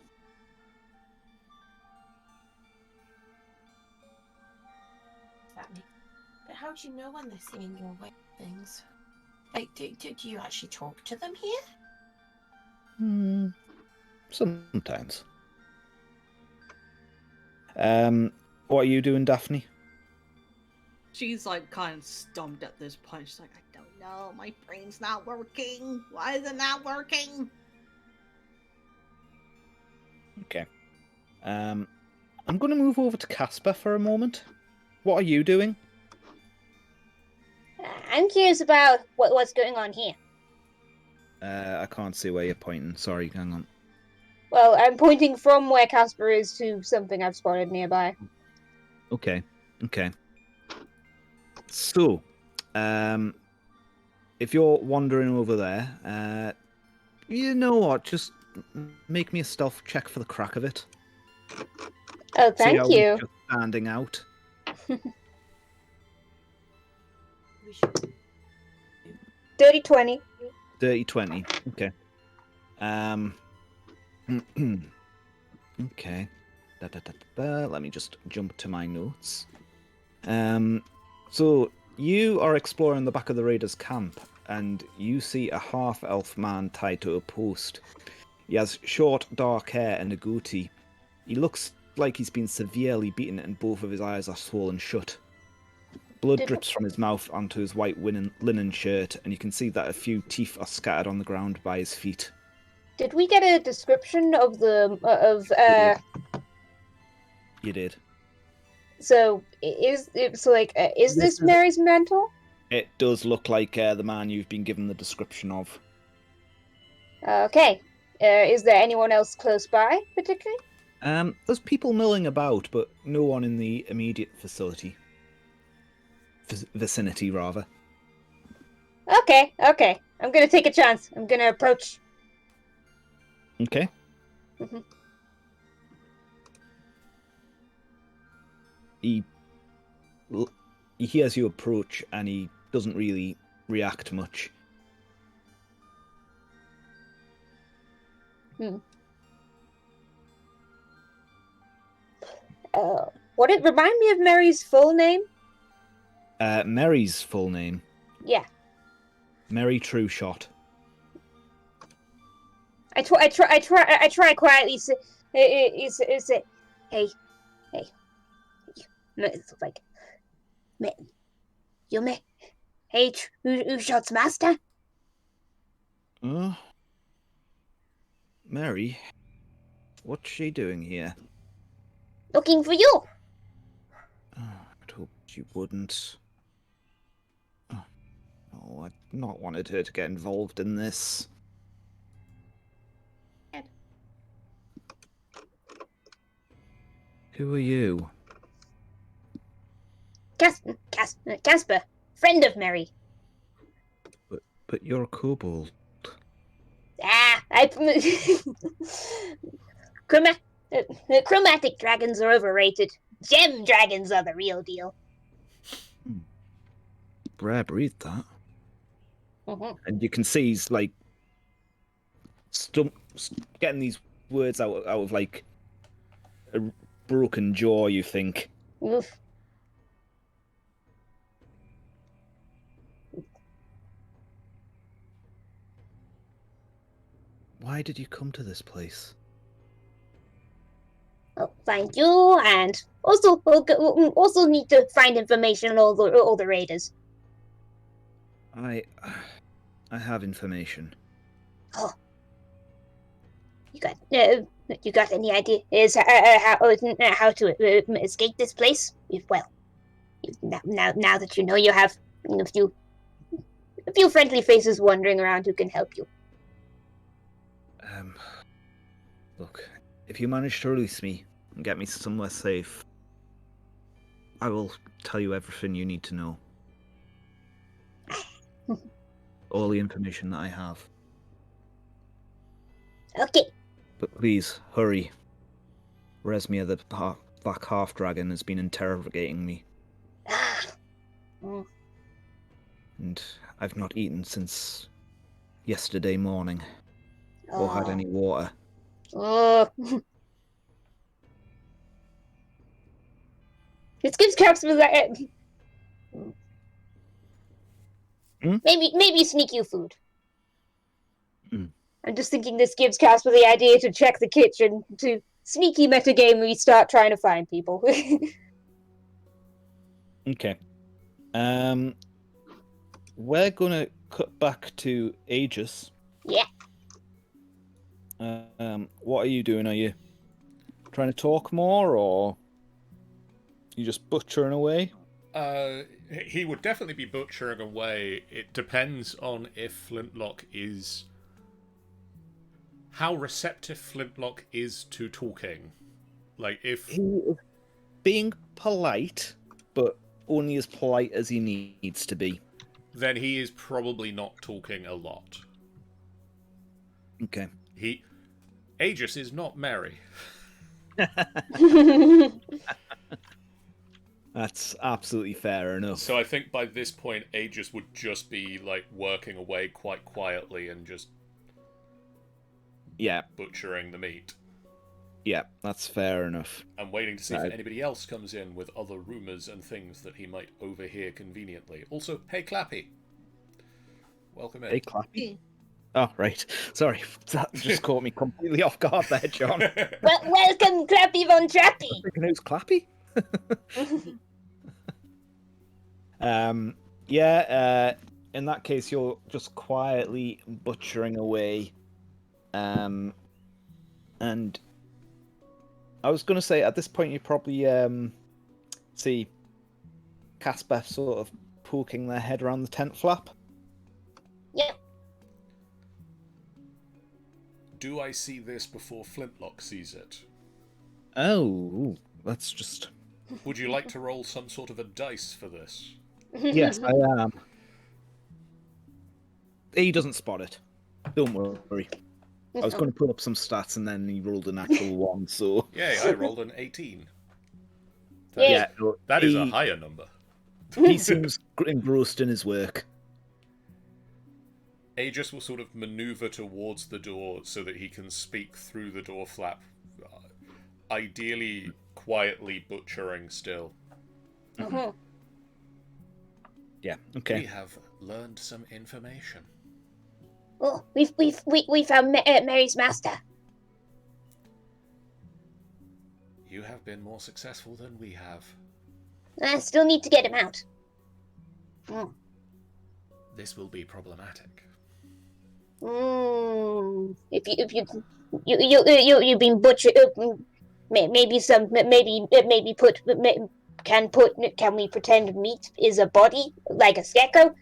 But how do you know when they're seeing your way of things? Like, do you actually talk to them here? Sometimes. What are you doing, Daphne? She's like kind of stumped at this point. She's like, I don't know, my brain's not working. Why is it not working? Okay. I'm going to move over to Casper for a moment. What are you doing? I'm curious about what's going on here. I can't see where you're pointing. Sorry, hang on. Well, I'm pointing from where Casper is to something I've spotted nearby. Okay. So, if you're wandering over there, you know what? Just make me a stealth check for the crack of it. Oh, thank you. Just standing out. We should. 30-20. 30-20. Okay. Okay. Let me just jump to my notes. So you are exploring the back of the raiders' camp, and you see a half-elf man tied to a post. He has short, dark hair and a goatee. He looks like he's been severely beaten, and both of his eyes are swollen shut. Blood drips from his mouth onto his white linen shirt, and you can see that a few teeth are scattered on the ground by his feet. Did we get a description of the You did. So is this Mary's mentor? It does look like the man you've been given the description of. Okay. Is there anyone else close by, particularly? There's people milling about, but no one in the immediate vicinity, rather. Okay. I'm gonna take a chance. I'm gonna approach. Okay. Mhm. He he hears you approach and he doesn't really react much. Would it remind me of Mary's full name? Mary's full name, Yeah. Mary Trueshot. I try quietly say, hey, it's like, you me, hey, who shot's master? Mary, what's she doing here? Looking for you. I'd hoped you wouldn't. Oh, I'd not wanted her to get involved in this. Who are you? Casper, friend of Mary. But you're a kobold. Chromatic dragons are overrated. Gem dragons are the real deal. Rare breed, that. Mhm. And you can see he's like getting these words out of like a broken jaw. You think? Oof. Why did you come to this place? I'll find you, and also need to find information on all the raiders. I have information. Oh, you got any idea how to escape this place? Now that you know, you have a few friendly faces wandering around who can help you. Look, if you manage to release me and get me somewhere safe, I will tell you everything you need to know. All the information that I have. Okay. But please, hurry. Resmia, the black half-dragon, has been interrogating me. And I've not eaten since yesterday morning. Or had any water. This gives Casper that. Maybe sneak you food. I'm just thinking this gives Casper the idea to check the kitchen, to sneaky metagame we start trying to find people. Okay. We're gonna cut back to Aegis. Yeah. What are you doing? Are you trying to talk more, or you just butchering away? He would definitely be butchering away. It depends on if Flintlock is... how receptive Flintlock is to talking. Like, if... He is being polite, but only as polite as he needs to be. Then he is probably not talking a lot. Okay. Aegis is not merry. That's absolutely fair enough. So I think by this point, Aegis would just be, like, working away quite quietly and just... butchering the meat. Yeah, that's fair enough. And waiting to see if anybody else comes in with other rumours and things that he might overhear conveniently. Also, hey Clappy. Welcome in. Hey Clappy. Oh, right. Sorry. That just caught me completely off guard there, John. Welcome, Clappy Von Trappy. Who's Clappy? In that case, you're just quietly butchering away. And I was going to say, at this point, you probably see Casper sort of poking their head around the tent flap. Yep. Do I see this before Flintlock sees it? Oh, that's just... Would you like to roll some sort of a dice for this? Yes, I am. He doesn't spot it. Don't worry. I was going to put up some stats and then he rolled a natural 1, so... Yay, I rolled an 18. Yeah. no, That is a higher number. He seems engrossed in his work. Aegis will sort of maneuver towards the door so that he can speak through the door flap, ideally quietly butchering still. Yeah, okay. We have learned some information. Oh, we found Mary's master. You have been more successful than we have. I still need to get him out. Mm. This will be problematic. If you've been butchered, can we pretend meat is a body like a scarecrow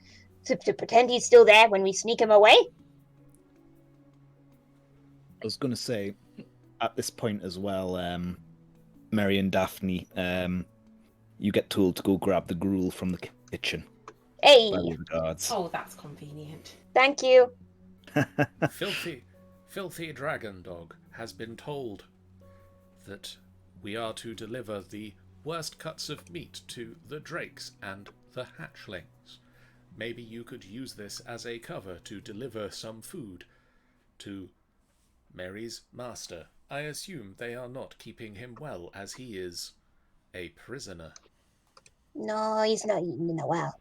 to pretend he's still there when we sneak him away? I was going to say, at this point as well, Mary and Daphne, you get told to go grab the gruel from the kitchen. Hey, By the guards. Oh, that's convenient. thank you. Filthy dragon dog has been told that we are to deliver the worst cuts of meat to the drakes and the hatchlings. Maybe you could use this as a cover to deliver some food to Mary's master. I assume they are not keeping him well, as he is a prisoner. No, he's not eating in a while.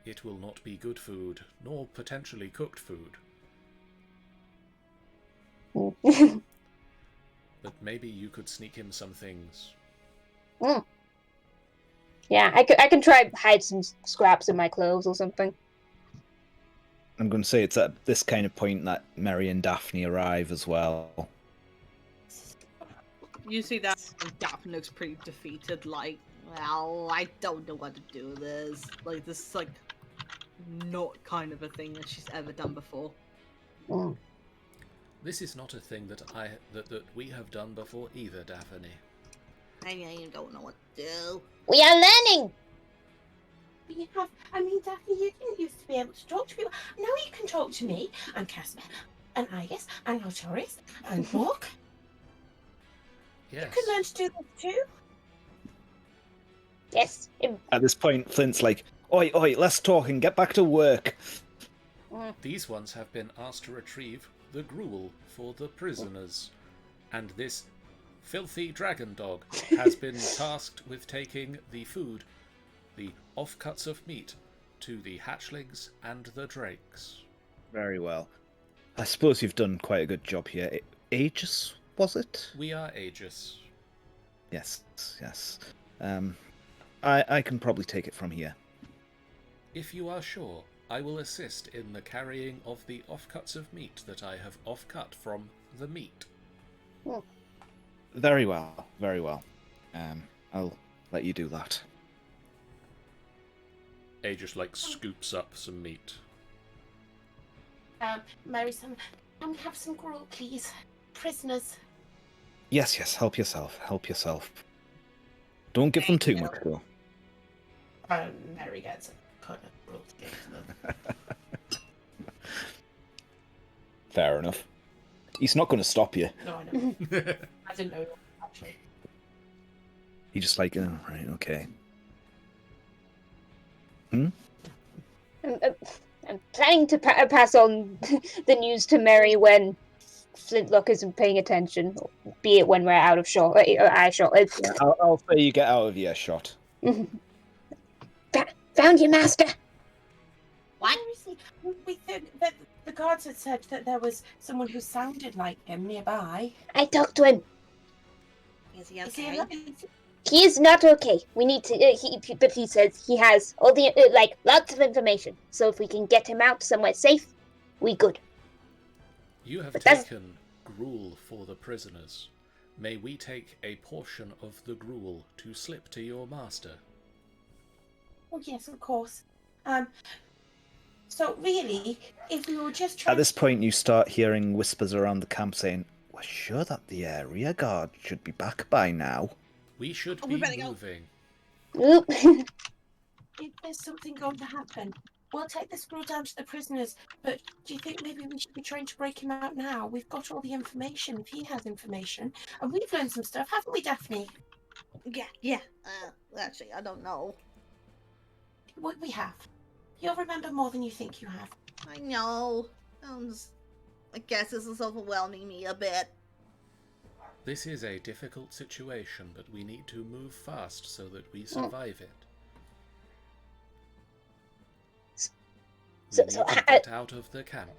It will not be good food, nor potentially cooked food. But maybe you could sneak him some things. Yeah, I can try hide some scraps in my clothes or something. I'm going to say it's at this kind of point that Mary and Daphne arrive as well. You see that Daphne looks pretty defeated, like, well, I don't know what to do with this. Like, this is, like, not kind of a thing that she's ever done before. This is not a thing that that we have done before either, Daphne. I don't know what to do. We are learning! We have, Daphne, you didn't used to be able to talk to people. Now you can talk to me, and Casper, and Aegis, and Altoris, and Mork. Yes. You can learn to do this too. Yes. At this point, Flint's like, oi, let's talk and get back to work. These ones have been asked to retrieve the gruel for the prisoners, and this filthy dragon dog has been tasked with taking the food, the offcuts of meat, to the hatchlings and the drakes. Very well. I suppose you've done quite a good job here. Aegis, was it? We are Aegis. Yes. I can probably take it from here. If you are sure, I will assist in the carrying of the offcuts of meat that I have offcut from the meat. Very well. I'll let you do that. Aegis, scoops up some meat. Mary, can we have some gruel, please? Prisoners. Yes, help yourself. Don't give them too much, though. Mary gets a cut of gruel to give to them. Fair enough. He's not going to stop you. No, I know. I didn't know, actually. He's just like, oh, right, okay. I'm planning to pass on the news to Mary when Flintlock isn't paying attention, be it when we're out of shot, eye shot. Yeah, I'll say you get out of earshot. Found your master. What? Seriously, we think that the guards had said that there was someone who sounded like him nearby. I talked to him. Is he Is he okay? alive? He is not okay. We need to. But he says he has all the lots of information. So if we can get him out somewhere safe, we good. You have But that's- taken gruel for the prisoners. May we take a portion of the gruel to slip to your master? Oh yes, of course. So really, if we were just trying At this point, you start hearing whispers around the camp saying, "We're sure that the rear guard should be back by now." We should we be better go. moving. Oop. if there's something going to happen, we'll take the scroll down to the prisoners, but do you think maybe we should be trying to break him out now? We've got all the information, if he has information. And we've learned some stuff, haven't we, Daphne? Yeah. Actually, I don't know. We have. You'll remember more than you think you have. I know. I guess this is overwhelming me a bit. This is a difficult situation, but we need to move fast so that we survive it. We need to get out of the camp.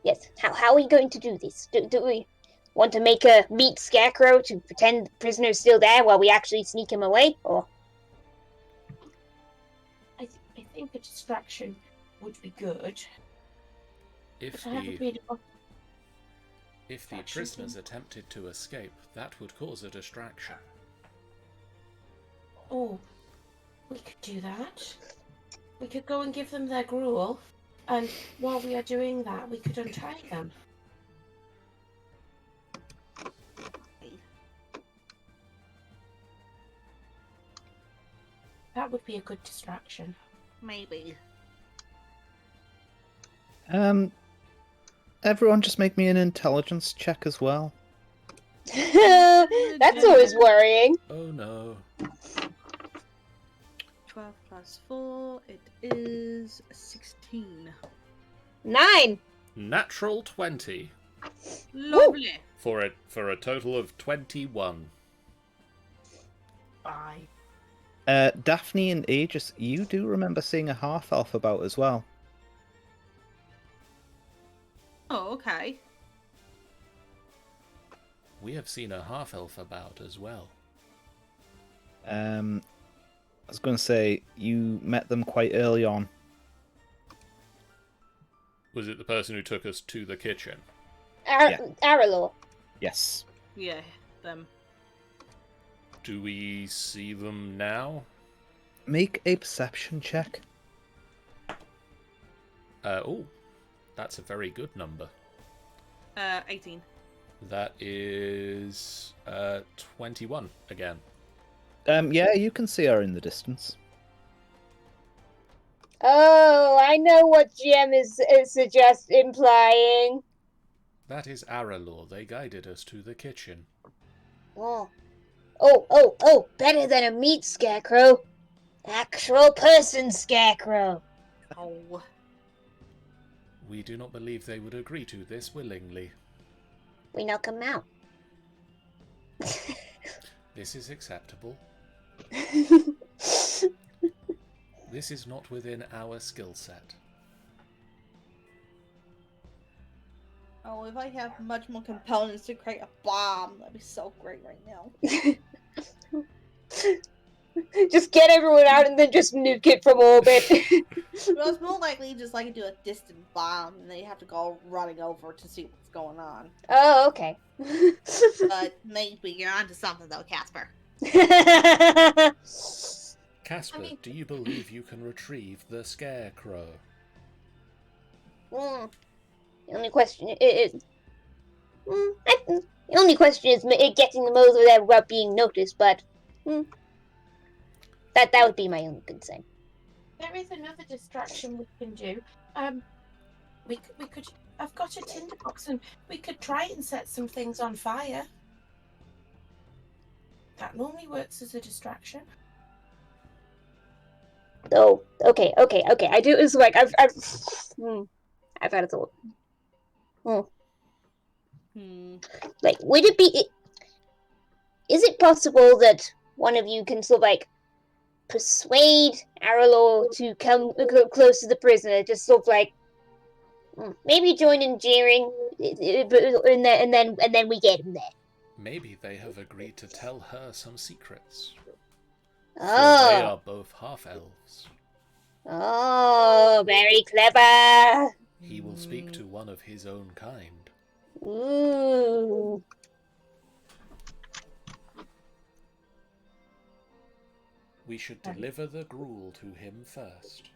Yes. How are we going to do this? Do we want to make a meat scarecrow to pretend the prisoner's still there while we actually sneak him away, or? I think a distraction would be good. If But I haven't really got the distraction prisoners thing. attempted to escape, that would cause a distraction. Oh, we could do that. We could go and give them their gruel, and while we are doing that, we could untie them. That would be a good distraction. Maybe. Everyone just make me an intelligence check as well. That's always worrying. Oh no. 12 plus 4, it is 16. 9. Natural 20 Lovely. for a total of 21. Bye. Daphne and Aegis, you do remember seeing a half-elf about as well. Oh, okay. We have seen a half-elf about as well. I was going to say, you met them quite early on. Was it the person who took us to the kitchen? Aralor. Yes. Yeah, them. Do we see them now? Make a perception check. Oh, that's a very good number. 18. That is 21 again. Yeah, you can see her in the distance. Oh, I know what GM is implying. That is Aralor. They guided us to the kitchen. Oh, better than a meat scarecrow. Actual person scarecrow. Oh. We do not believe they would agree to this willingly. We knock him out. This is acceptable. This is not within our skill set. Oh, if I have much more components to create a bomb, that'd be so great right now. Just get everyone out and then just nuke it from orbit. Well, it's more likely just like do a distant bomb, and then you have to go running over to see what's going on. Oh, okay. But maybe you're onto something though, Casper. Casper, do you believe you can retrieve the scarecrow? The only question is getting them over there without being noticed, but that would be my only concern. There is another distraction we can do. We could. I've got a tinderbox, and we could try and set some things on fire. That normally works as a distraction. Oh, okay. I do. It's like I've had a thought. Like, would it be? Is it possible that one of you can sort of like persuade Aralor to come close to the prisoner, just sort of like maybe join in jeering, and then we get him there. Maybe they have agreed to tell her some secrets. Oh, For they are both half-elves. Oh, very clever. He will speak to one of his own kind. Ooh. We should deliver the gruel to him first.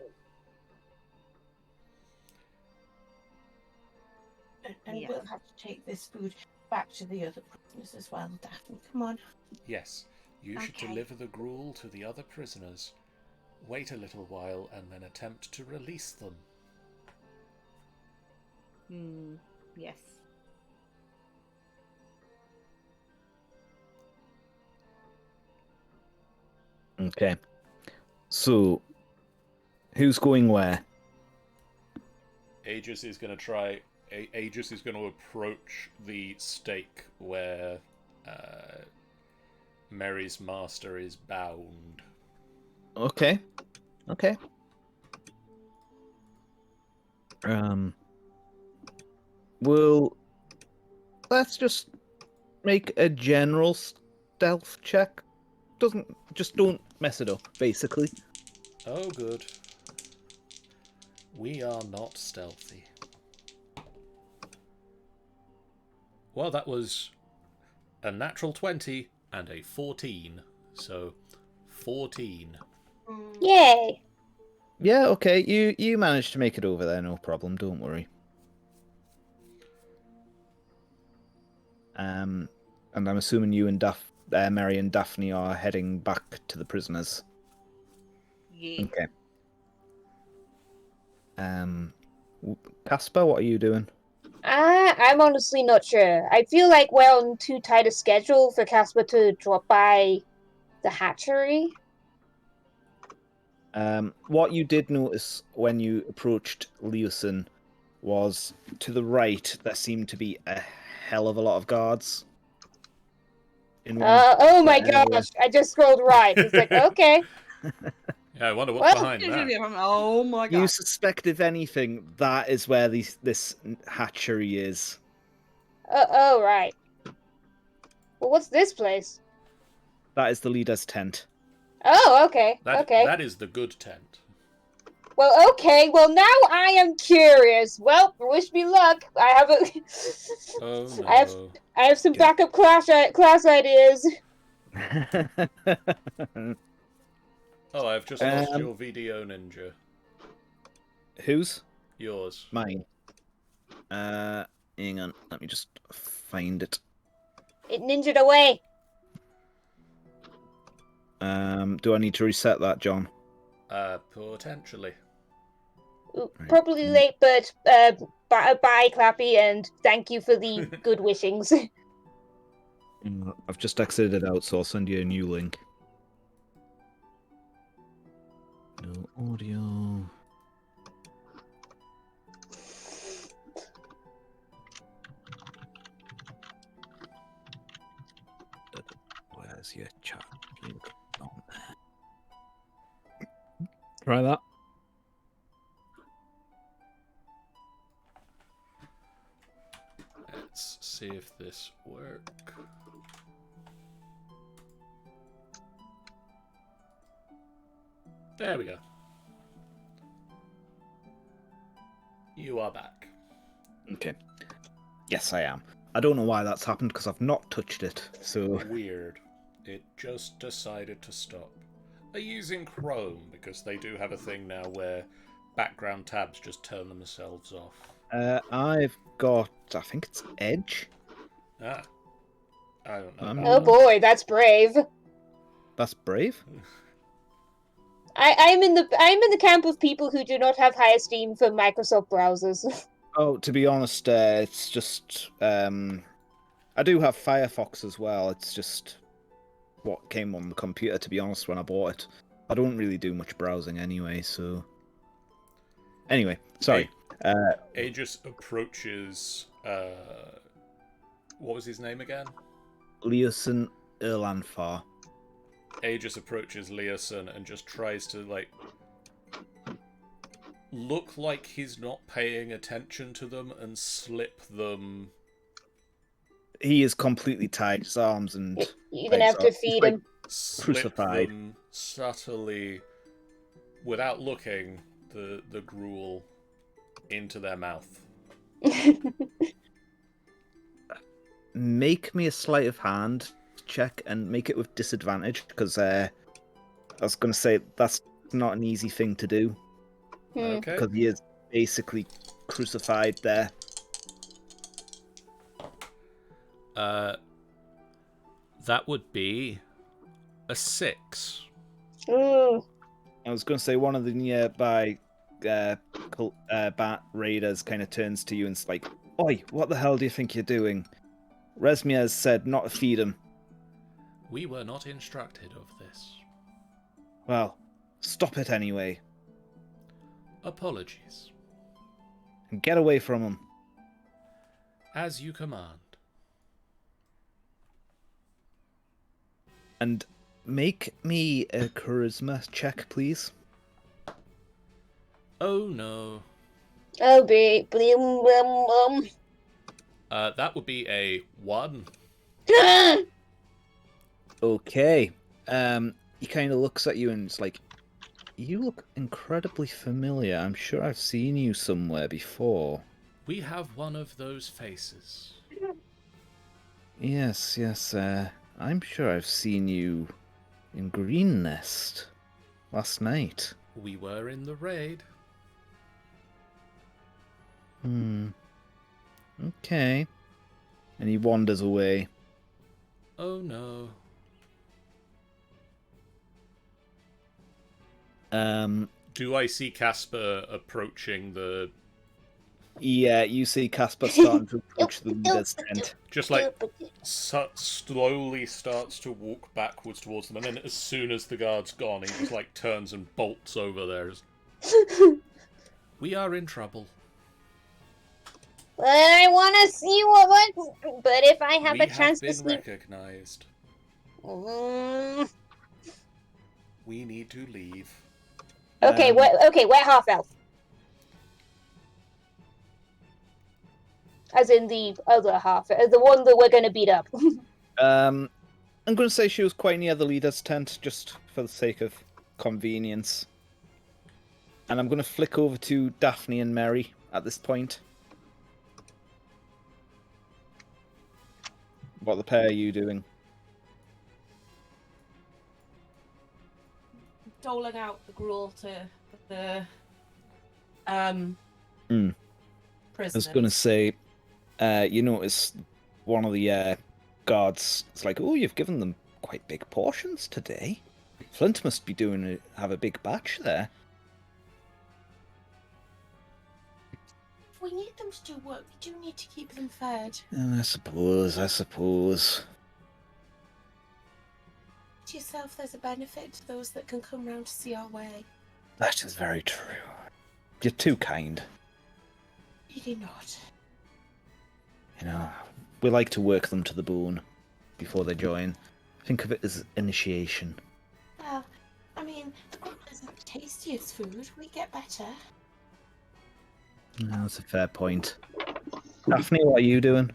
And we'll have to take this food back to the other prisoners as well, Daphne. Come on. Yes, you should deliver the gruel to the other prisoners. wait a little while and then attempt to release them. Yes. Okay. So, who's going where? Aegis is going to Aegis is going to approach the stake where Mary's master is bound. Okay. Okay. Well, let's just make a general stealth check. Don't mess it up, basically. Oh, good. We are not stealthy. Well, that was a natural 20 and a 14. So, 14. Yay! Yeah, okay. You managed to make it over there, no problem. Don't worry. And I'm assuming you and Mary and Daphne are heading back to the prisoners. Yeah. Okay. Casper, what are you doing? I'm honestly not sure. I feel like we're on too tight a schedule for Casper to drop by the hatchery. What you did notice when you approached Leosin was to the right there seemed to be a hell of a lot of guards. Oh my area. gosh! I just scrolled right. It's like, okay. Yeah, I wonder what's Well, behind that. Oh my god. You suspect, if anything, that is where this hatchery is. oh right. Well, what's this place? That is the leader's tent. Oh, okay. Okay. That is the good tent. Well, okay. Well, now I am curious. Well, wish me luck. I have a. Oh no. I have some backup class ideas. Oh, I've just lost your VDO ninja. Whose? Yours. Mine. Hang on. Let me just find it. It ninjaed away. Do I need to reset that, John? Potentially. Ooh, Right. probably late, but bye, Clappy, and thank you for the good wishings. I've just exited out, so I'll send you a new link. No audio. Where's your chat link on there? Try that. Let's see if this works. There we go. You are back. Okay. Yes, I am. I don't know why that's happened because I've not touched it. So Weird. It just decided to stop. They're using Chrome because they do have a thing now where background tabs just turn themselves off. I've got, I think it's Edge. Ah. I don't know. Oh boy, that's brave. That's brave. I'm in the camp of people who do not have high esteem for Microsoft browsers. Oh, to be honest, it's just I do have Firefox as well. It's just what came on the computer, to be honest, when I bought it. I don't really do much browsing anyway, so anyway, sorry. Aegis approaches what was his name again? Leosin Erlandfar. Aegis approaches Leosin and just tries to look like he's not paying attention to them and slip them. He is completely tied, his arms and You're gonna have to feed him. Slip Crucified. them subtly, without looking, the gruel into their mouth. Make me a sleight of hand check and make it with disadvantage, because I was going to say that's not an easy thing to do. Okay. Because he is basically crucified there. That would be a 6. Ooh. I was going to say one of the nearby bat raiders kind of turns to you and's like, "Oi, what the hell do you think you're doing? Resmir has said not to feed him." We were not instructed of this. "Well, stop it anyway. Apologies. And get away from him." As you command. And make me a charisma check, please. Oh no. Oh, blim, blim, That would be a 1. Okay. He kind of looks at you and it's like, "You look incredibly familiar. I'm sure I've seen you somewhere before." We have one of those faces. Yes, I'm sure I've seen you in Green Nest last night. We were in the raid. Okay. And he wanders away. Oh no. Do I see Casper approaching the... Yeah, you see Casper starting to approach the leader's tent. Just like slowly starts to walk backwards towards them, and then as soon as the guard's gone, he just like turns and bolts over there. We are in trouble. Well, I want to see what. But if I have We a chance to been sleep. recognized. Mm. We need to leave. Okay, wet half elf. As in the other half, the one that we're gonna beat up. I'm going to say she was quite near the leader's tent, just for the sake of convenience. And I'm going to flick over to Daphne and Mary at this point. What the pair are you doing? Doling out the gruel to the I prisoners. was going to say, you notice one of the guards is like, "Oh, you've given them quite big portions today. Flint must be have a big batch there." If we need them to do work, we do need to keep them fed. I suppose. To yourself, there's a benefit to those that can come round to see our way. That is very true. You're too kind. Really not. You know, we like to work them to the bone before they join. Think of it as initiation. Well, I mean, the gruel isn't the tastiest food. We get better. No, that's a fair point. Daphne, what are you doing?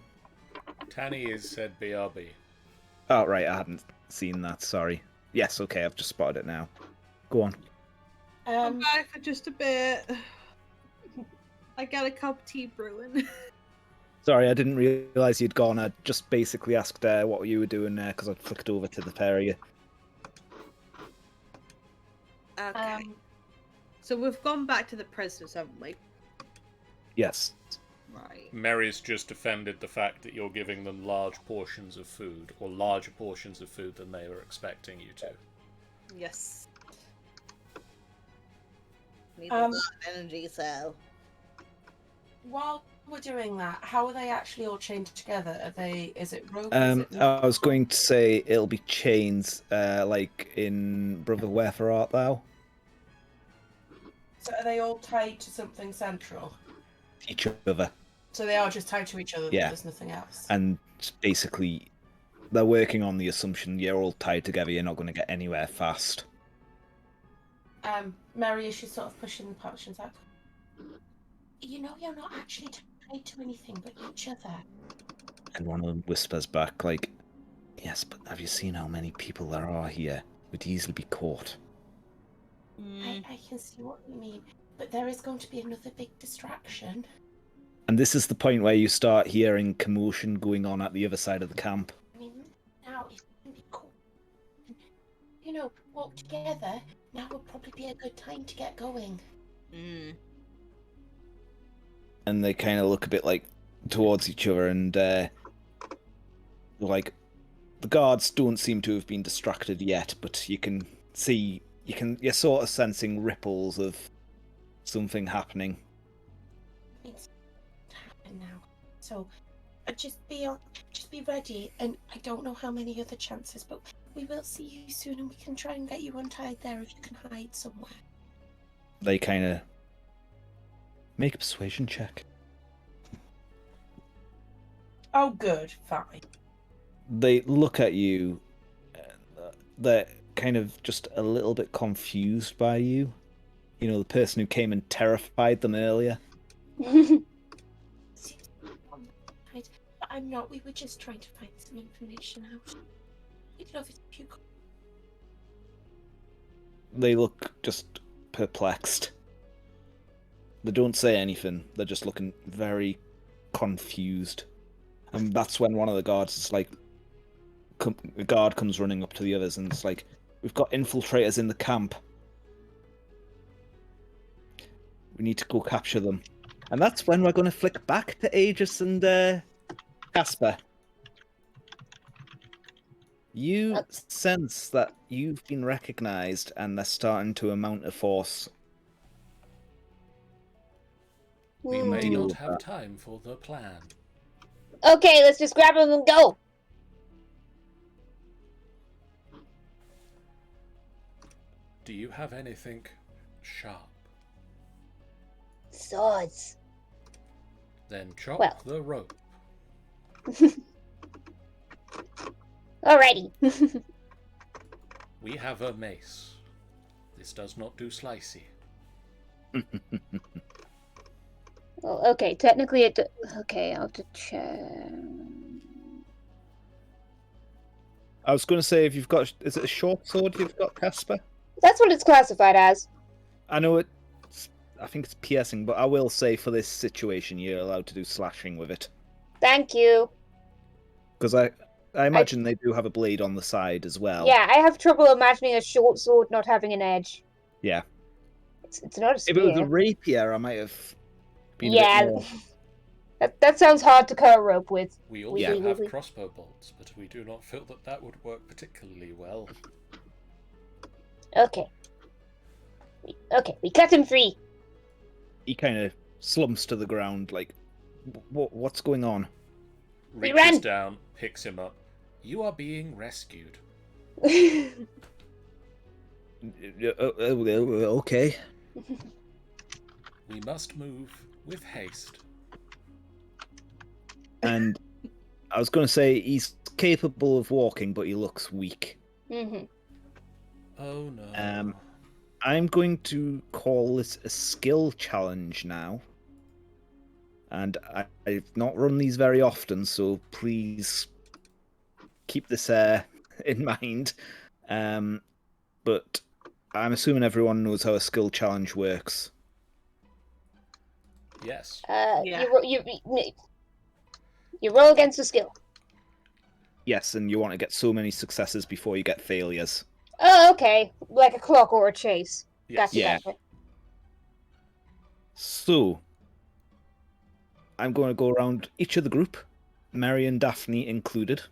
Tanny is said BRB. Oh, right, I hadn't seen that, sorry. Yes, okay, I've just spotted it now. Go on. I'm back for just a bit. I got a cup of tea brewing. Sorry, I didn't realise you'd gone. I just basically asked what you were doing there because I'd flicked over to the pair of you. Okay. So we've gone back to the prisoners, haven't we? Yes. Right. Mary's just defended the fact that you're giving them large portions of food, or larger portions of food than they were expecting you to. Yes. Need a lot of energy, so. While we're doing that, how are they actually all chained together? Is it rope? I was going to say it'll be chains, like in Brother Wherefore Art Thou? So are they all tied to something central? Each other. So they are just tied to each other, Yeah. There's nothing else? And basically, they're working on the assumption you're all tied together, you're not going to get anywhere fast. Mary, is she sort of pushing the potions out? You know you're not actually tied to anything but each other. And one of them whispers back, like, "Yes, but have you seen how many people there are here? Would easily be caught." I can see what you mean, but there is going to be another big distraction. And this is the point where you start hearing commotion going on at the other side of the camp. I mean, now it can be cool. You know, walk together. Now would probably be a good time to get going. And they kind of look a bit like towards each other, and like the guards don't seem to have been distracted yet, but you can see you're sort of sensing ripples of something happening. It's happening now. So just be ready. And I don't know how many other chances, but we will see you soon, and we can try and get you untied there if you can hide somewhere. They kind of make a persuasion check. Oh, good. Fine. They look at you. They're kind of just a little bit confused by you. You know, the person who came and terrified them earlier. But I'm not. We were just trying to find some information out. We'd love it if you could. They look just perplexed. They don't say anything. They're just looking very confused. And that's when one of the guards is like, the guard comes running up to the others and it's like, we've got infiltrators in the camp. We need to go capture them. And that's when we're going to flick back to Aegis and Casper. You sense that you've been recognized and they're starting to amount a force. We may Deal not with have that. time for the plan. Okay, let's just grab them and go. Do you have anything sharp? Swords. Then chop Well. the rope. Alrighty. We have a mace. This does not do slicey. Well, okay, technically it... Okay, I'll have to check... I was going to say, if you've got... Is it a short sword you've got, Casper? That's what it's classified as. I know it's... I think it's piercing, but I will say for this situation, you're allowed to do slashing with it. Thank you. Because I imagine they do have a blade on the side as well. Yeah, I have trouble imagining a short sword not having an edge. Yeah. It's not a If spear. it was a rapier, I might have been a Yeah. bit more... That sounds hard to cut a rope with. We also Yeah. have crossbow bolts, but we do not feel that that would work particularly well. Okay. We cut him free. He kind of slumps to the ground, like, what's going on? We Reaches ran. down, picks him up. You are being rescued. Okay. We must move with haste. And I was going to say he's capable of walking, but he looks weak. Mhm. Oh no. I'm going to call this a skill challenge now. And I've not run these very often, so please keep this in mind. But I'm assuming everyone knows how a skill challenge works. Yes. Yeah. You roll against a skill. Yes, and you want to get so many successes before you get failures. Oh, okay. Like a clock or a chase. Yes. Gotcha, Yeah. gotcha. So, I'm going to go around each of the group, Mary and Daphne included,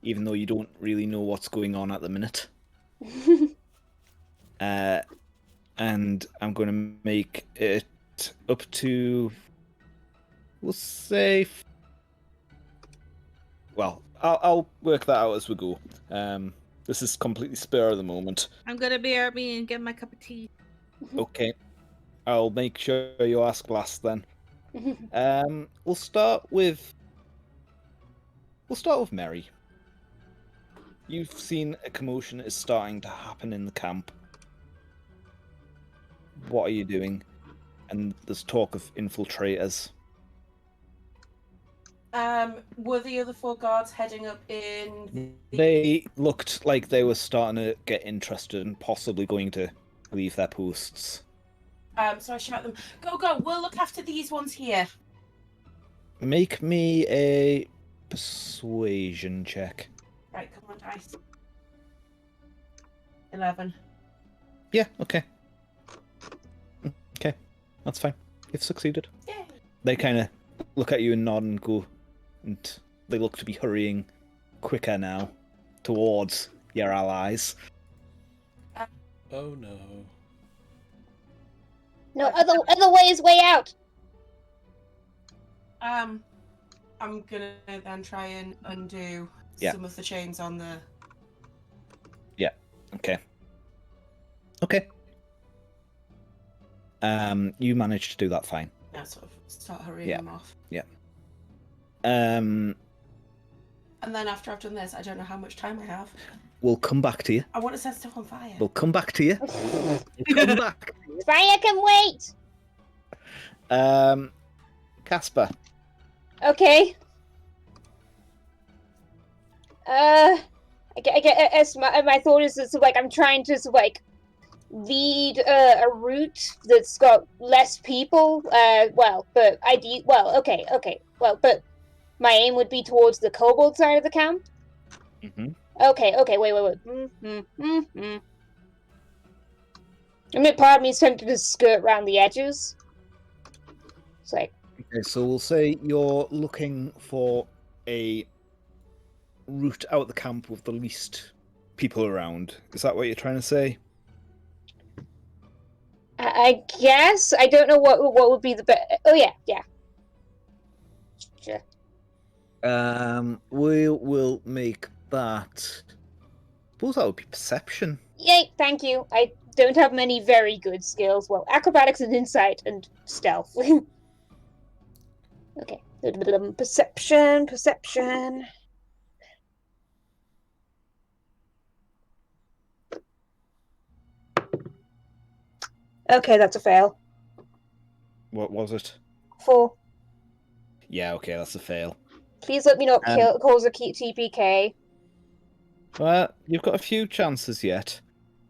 even though you don't really know what's going on at the minute. And I'm going to make it up to, we'll say, well, I'll work that out as we go. This is completely spur of the moment. I'm gonna BRB and get my cup of tea. Okay, I'll make sure you ask last then. We'll start with Mary. You've seen a commotion is starting to happen in the camp. What are you doing? And there's talk of infiltrators. Were the other four guards heading up in? They looked like they were starting to get interested and possibly going to leave their posts. So I shout them, go! We'll look after these ones here. Make me a persuasion check. Right, come on, dice. 11. Yeah, okay. Okay, that's fine. You've succeeded. Yeah. They kind of look at you and nod and go, and they look to be hurrying quicker now towards your allies. Oh no. No, other way is way out. I'm gonna then try and undo some of the chains on the. Yeah. Okay. Okay. You managed to do that fine. Yeah, sort of start hurrying them off. Yeah. And then after I've done this, I don't know how much time I have. We'll come back to you. I want to set stuff on fire. We'll come back to you. We'll come back. Fire can wait. Casper. Okay. I guess my thought is that, like, I'm trying to like lead a route that's got less people. But but my aim would be towards the kobold side of the camp. Mm-hmm. Okay, wait. I mean, part of me is tempted to skirt around the edges. It's like... Okay, so we'll say you're looking for a route out the camp with the least people around. Is that what you're trying to say? I guess. I don't know what would be the best. Oh, yeah. Sure. We'll make that... I suppose that would be perception. Yay, thank you. I don't have many very good skills. Well, acrobatics and insight and stealth. Okay. Perception. Okay, that's a fail. What was it? 4. Yeah, okay, that's a fail. Please let me not cause a TPK. Well, you've got a few chances yet,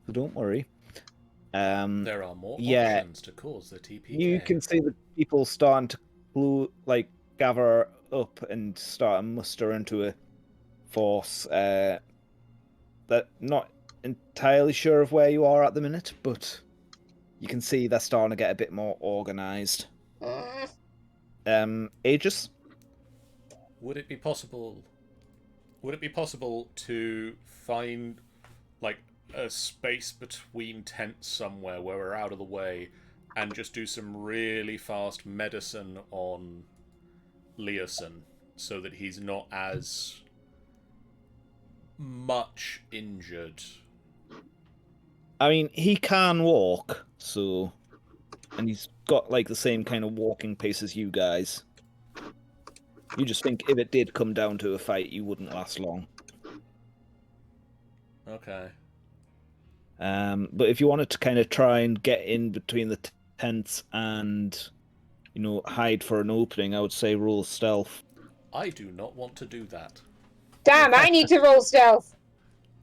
so don't worry. There are more options to cause the TPK. You can see the people starting to gather up and start to muster into a force. They're not entirely sure of where you are at the minute, but you can see they're starting to get a bit more organised. Aegis? Would it be possible to find like a space between tents somewhere where we're out of the way and just do some really fast medicine on Leosin so that he's not as much injured? I mean, he can walk, so... And he's got, like, the same kind of walking pace as you guys. You just think if it did come down to a fight, you wouldn't last long. Okay. But if you wanted to kind of try and get in between the tents and, you know, hide for an opening, I would say roll stealth. I do not want to do that. Damn, I need to roll stealth.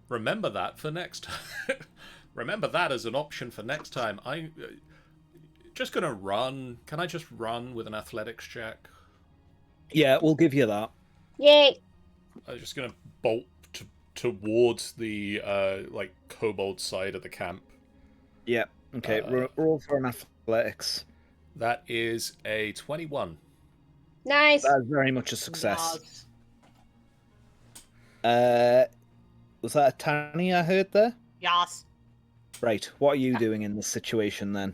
Remember that for next time. Remember that as an option for next time. I'm just going to run. Can I just run with an athletics check? Yeah, we'll give you that. Yay. I'm just going to bolt towards the, kobold side of the camp. Yeah, okay. Roll for an athletics. That is a 21. Nice. That's very much a success. Yes. Was that a Tyranny I heard there? Yes. Right, what are you doing in this situation then?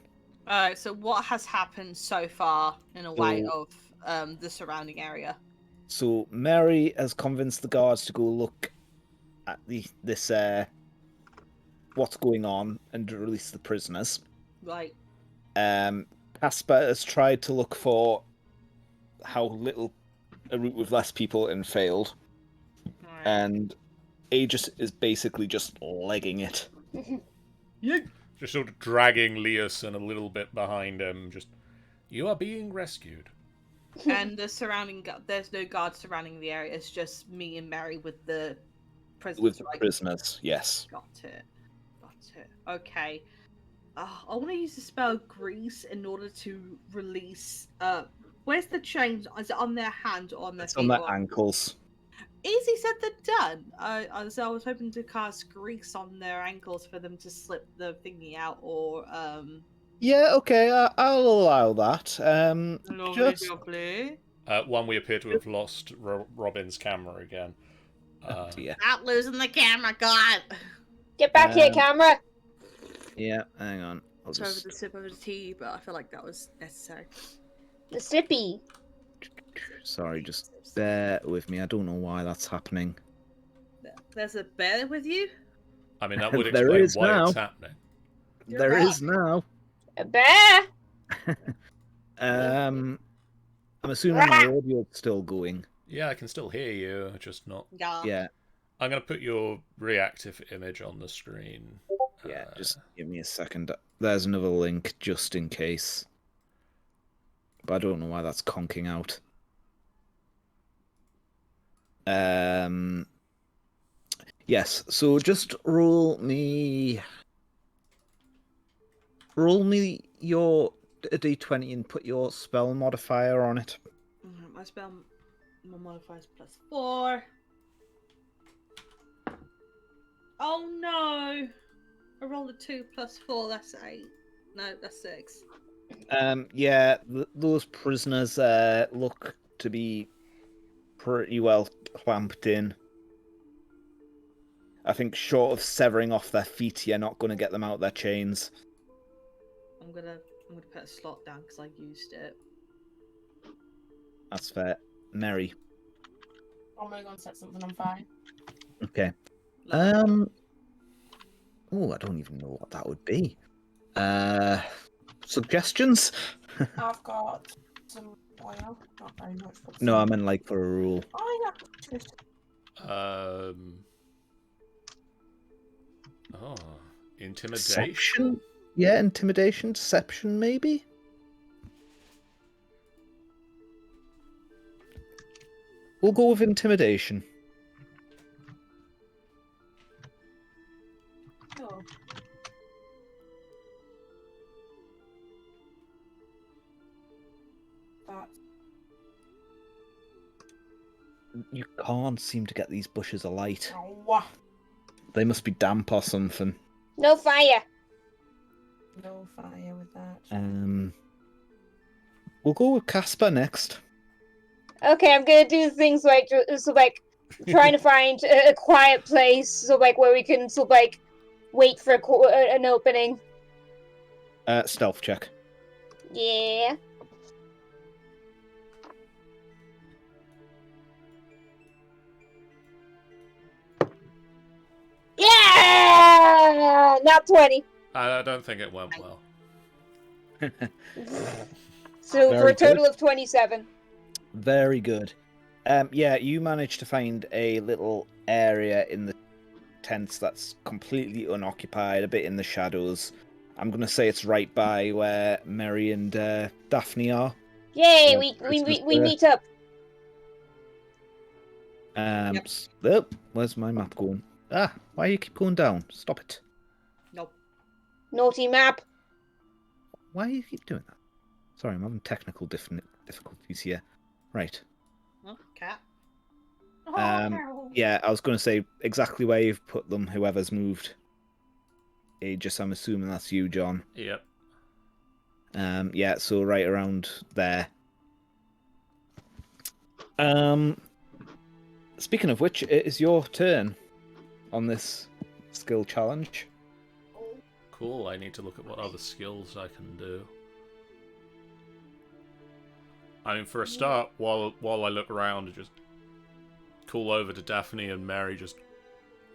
So what has happened so far in a way of the surrounding area? So Mary has convinced the guards to go look at this what's going on and release the prisoners. Right. Casper has tried to look for how little a route with less people and failed. Right. And Aegis is basically just legging it. Just sort of dragging Leosin a little bit behind him. Just, you are being rescued. And the surrounding, there's no guards surrounding the area. It's just me and Mary with the prisoners. With the prisoners, yes. Got it. Okay. I want to use the spell Grease in order to release. Where's the chains? Is it on their hand or on their feet? It's on their ankles. Easy said than done. I was hoping to cast Grease on their ankles for them to slip the thingy out, or Yeah, okay, I'll allow that. Lovely. One, we appear to have lost Robin's camera again. Yeah. Not losing the camera, God. Get back here, camera. Yeah, hang on. I'll Sorry for just... the sip of the tea, but I feel like that was necessary. The sippy. Sorry, just bear with me. I don't know why that's happening. There's a bear with you? I mean, that would There explain is why now. it's happening. There is now. A bear. I'm assuming my audio's still going. Yeah, I can still hear you, just not... Yeah. Yeah, I'm going to put your reactive image on the screen. yeah, just give me a second. There's another link, just in case. But I don't know why that's conking out. Yes, so just roll me your d20 and put your spell modifier on it. My spell modifier is +4. Oh no! I rolled a 2 + 4, that's 8. No, that's 6. Yeah, those prisoners look to be pretty well clamped in. I think short of severing off their feet, you're not going to get them out their chains. I'm gonna put a slot down because I used it. That's fair. Mary. I'm gonna go and set something on fire. Okay. Lovely. Oh, I don't even know what that would be. Suggestions? I've got some oil, not very much. But No, I some. meant like for a rule. Oh yeah. Just... Oh, intimidation? Deception? Yeah, intimidation, deception, maybe? We'll go with intimidation. Oh. That's... You can't seem to get these bushes alight. Oh, They must be damp or something. No fire. no fire with that. We'll go with Casper next. Okay, I'm gonna do things like trying to find a quiet place, so like where we can wait for an opening. Stealth check. Yeah. Yeah, not 20. I don't think it went well. So Very for a total good. of 27. Very good. Yeah, you managed to find a little area in the tents that's completely unoccupied, a bit in the shadows. I'm gonna say it's right by where Mary and Daphne are. Yay, Yeah, we Christmas meet up. Yep. Oh, where's my map going? Ah, why do you keep going down? Stop it. Nope. Naughty map. Why do you keep doing that? Sorry, I'm having technical difficulties here. Right. Oh, cat. Yeah, I was going to say exactly where you've put them, whoever's moved. Aegis, I'm assuming that's you, John. Yep. Yeah, so right around there. Speaking of which, it is your turn on this skill challenge. Cool, I need to look at what other skills I can do. I mean, for a start, while I look around, just call over to Daphne and Mary, just...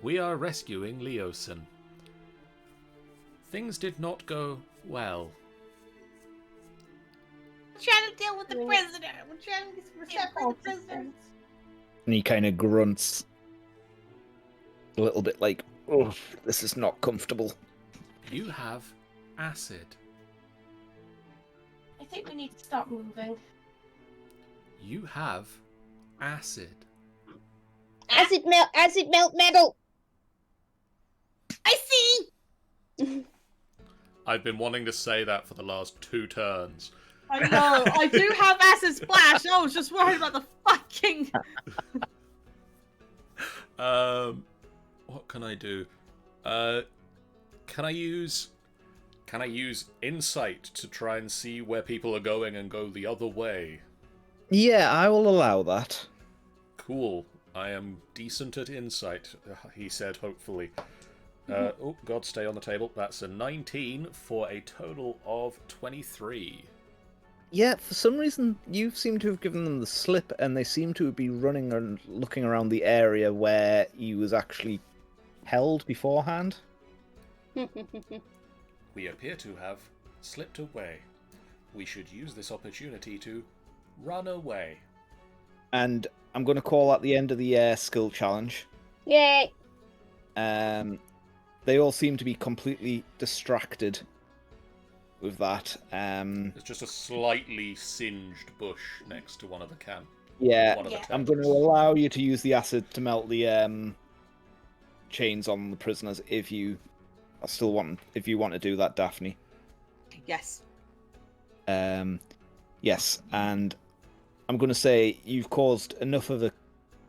We are rescuing Leosin. Things did not go well. Trying to deal with the prisoner. We're trying to separate the prisoners. And he kind of grunts a little bit like, oh, this is not comfortable. You have acid. I think we need to start moving. You have acid. Acid melt metal. I see. I've been wanting to say that for the last 2 turns. I know, I do have acid splash. I was just worried about the fucking... What can I do? Can I use insight to try and see where people are going and go the other way? Yeah, I will allow that. Cool. I am decent at insight, he said, hopefully. Oh, God, stay on the table. That's a 19 for a total of 23. Yeah, for some reason, you seem to have given them the slip, and they seem to be running and looking around the area where he was actually held beforehand. We appear to have slipped away. We should use this opportunity to run away. And I'm going to call at the end of the skill challenge. Yay! They all seem to be completely distracted with that. There's just a slightly singed bush next to one of the Yeah, one of the I'm going to tents. allow you to use the acid to melt the chains on the prisoners if you want to do that, Daphne. Yes. Yes, and I'm going to say you've caused enough of a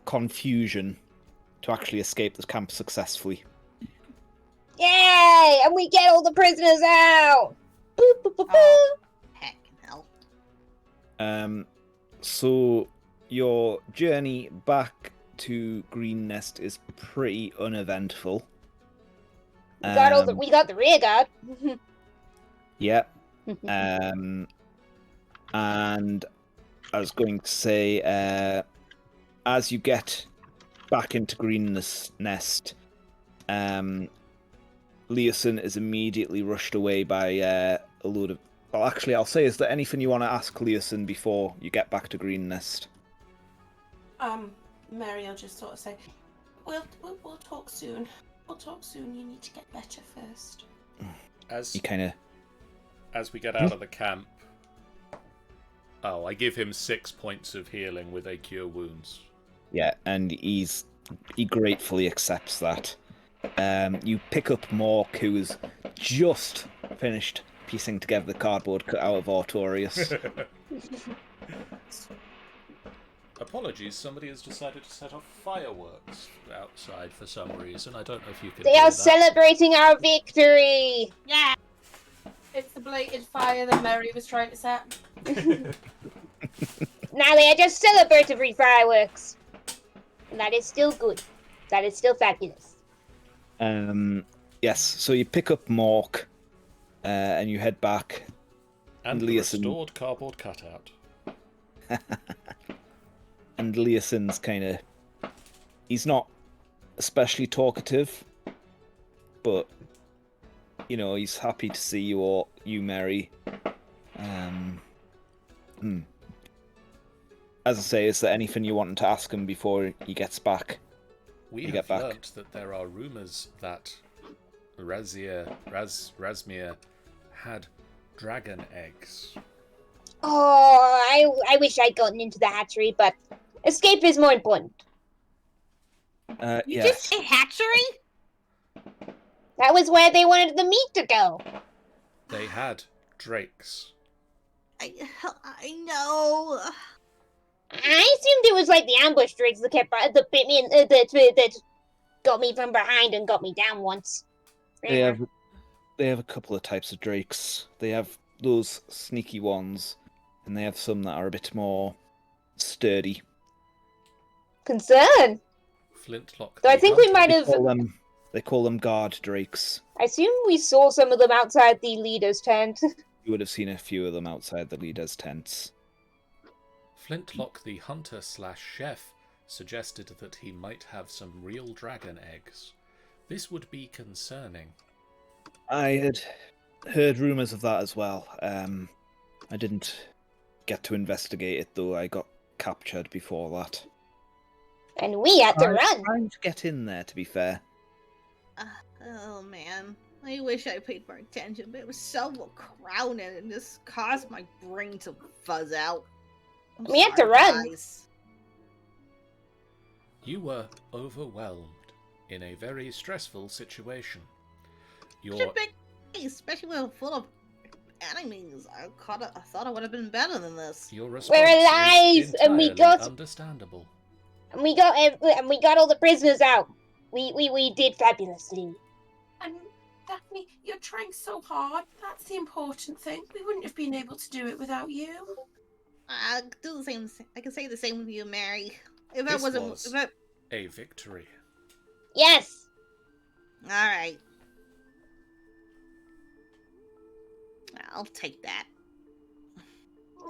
confusion to actually escape the camp successfully. Yay! And we get all the prisoners out! Boop, boop, boop, boop. Oh. Heck in hell. So your journey back to Green Nest is pretty uneventful. We got the rear guard. Yeah. And I was going to say, as you get back into Green Nest, Leosin is immediately rushed away by a load of... Well, actually, I'll say, is there anything you want to ask Leosin before you get back to Green Nest? Mary, I'll just sort of say, we'll talk soon. We'll talk soon. You need to get better first. As we get out of the camp, I give him 6 points of healing with a cure wounds. Yeah, and he gratefully accepts that. You pick up Mork, who has just finished piecing together the cardboard cut out of Artorius. Apologies, somebody has decided to set off fireworks outside for some reason. I don't know if you can They hear are that. celebrating our victory! Yeah. It's the blatant fire that Mary was trying to set. Now they are just celebratory fireworks. And that is still good. That is still fabulous. Yes, so you pick up Mork, and you head back. And the Leosin. restored cardboard cutout. And Leosin's he's not especially talkative, but, he's happy to see you Mary. As I say, is there anything you want to ask him before he gets back? We have learnt that there are rumours that Razmir had dragon eggs. Oh, I wish I'd gotten into the hatchery, but escape is more important. You Yes. just say hatchery? That was where they wanted the meat to go. They had drakes. I know. I assumed it was like the ambush drakes that bit me that got me from behind and got me down once. They have a couple of types of drakes. They have those sneaky ones, and they have some that are a bit more sturdy. Concern. Flintlock. So I the think we hunter. might have. They call them guard drakes. I assume we saw some of them outside the leader's tent. You would have seen a few of them outside the leader's tents. Flintlock the hunter/chef suggested that he might have some real dragon eggs. This would be concerning. I had heard rumours of that as well. I didn't get to investigate it, though. I got captured before that. And we had to I was run. trying to get in there, to be fair. Oh man. I wish I paid more attention, but it was so crowded and just caused my brain to fuzz out. We had to run. Guys. You were overwhelmed in a very stressful situation. Such a big place, especially when full of enemies. I thought I would have been better than this. Your response We're alive, is and we entirely got- understandable. And we got all the prisoners out. We did fabulously. And Daphne, you're trying so hard. That's the important thing. We wouldn't have been able to do it without you. I do the same. I can say the same with you, Mary. If I This wasn't, was if I, a victory. Yes. All right. I'll take that.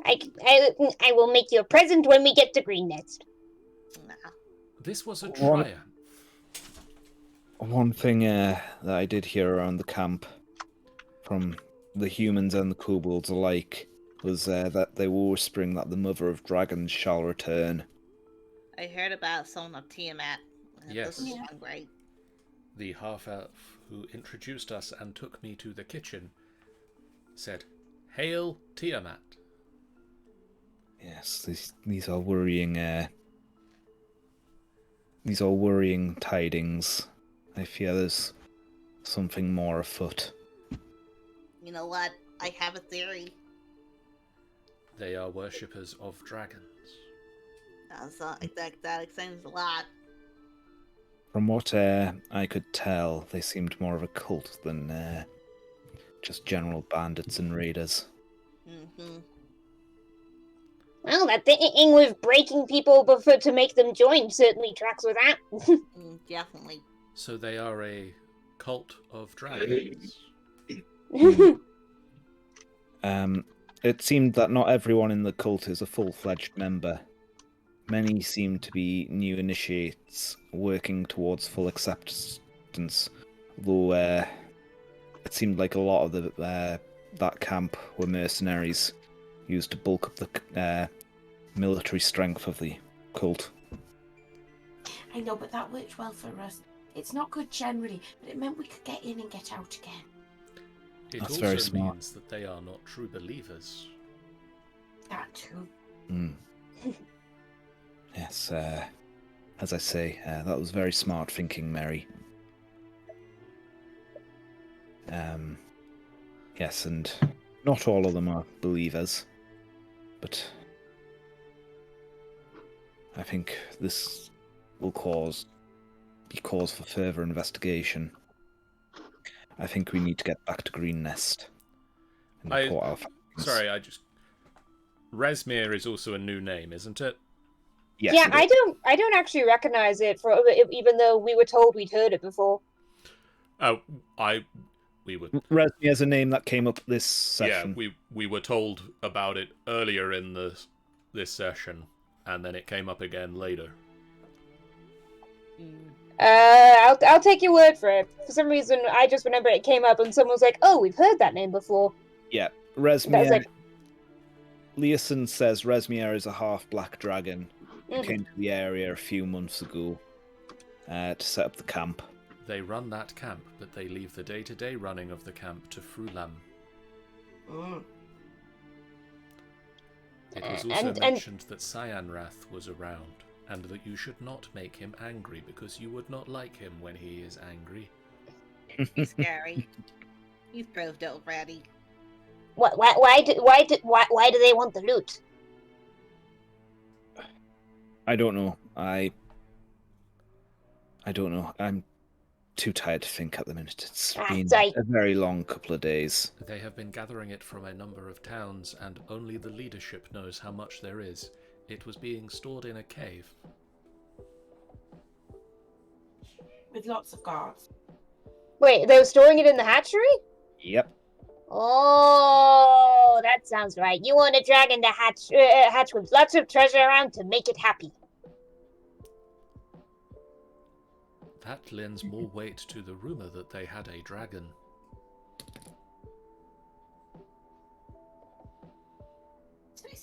I will make you a present when we get to Green Nest. No. This was a One- triumph. One thing that I did hear around the camp from the humans and the kobolds alike was that they were whispering that the mother of dragons shall return. I heard about someone of Tiamat. Yes. This is one great. The half-elf who introduced us and took me to the kitchen said, "Hail Tiamat." Yes, these are worrying. These are worrying tidings. I fear there's something more afoot. You know what? I have a theory. They are worshippers of dragons. That explains a lot. From what I could tell, they seemed more of a cult than just general bandits and raiders. Mm-hmm. Well, that thing with breaking people before to make them join certainly tracks with that. Definitely. So they are a cult of dragons. It seemed that not everyone in the cult is a full-fledged member. Many seem to be new initiates working towards full acceptance, though it seemed like a lot of that camp were mercenaries used to bulk up the military strength of the cult. I know, but that worked well for us. It's not good generally, but it meant we could get in and get out again. It That's also very smart. means that they are not true believers. That too. Yes, as I say, that was very smart thinking, Mary. Yes, and not all of them are believers, but I think this will be cause for further investigation. I think we need to get back to Green Nest and report our findings. Sorry, Resmir is also a new name, isn't it? Yes, Yeah, it is. I don't actually recognize it even though we were told we'd heard it before. Oh, we were. Resmi is a name that came up this session. Yeah, we were told about it earlier in this session, and then it came up again later. I'll take your word for it. For some reason, I just remember it came up and someone was like, "Oh, we've heard that name before." Yeah, That was like, Leeson says Resmier is a half-black dragon who Mhm. came to the area a few months ago to set up the camp. They run that camp, but they leave the day-to-day running of the camp to Frulam. It was also mentioned that Cyanrath was around, and that you should not make him angry because you would not like him when he is angry. He's scary. He's proved it already. why do they want the loot? I don't know. I don't know. I'm too tired to think at the minute. It's been a very long couple of days. They have been gathering it from a number of towns, and only the leadership knows how much there is. It was being stored in a cave. With lots of guards. Wait, they were storing it in the hatchery? Yep. Oh, that sounds right. You want a dragon to hatch with lots of treasure around to make it happy. That lends more weight to the rumor that they had a dragon. So I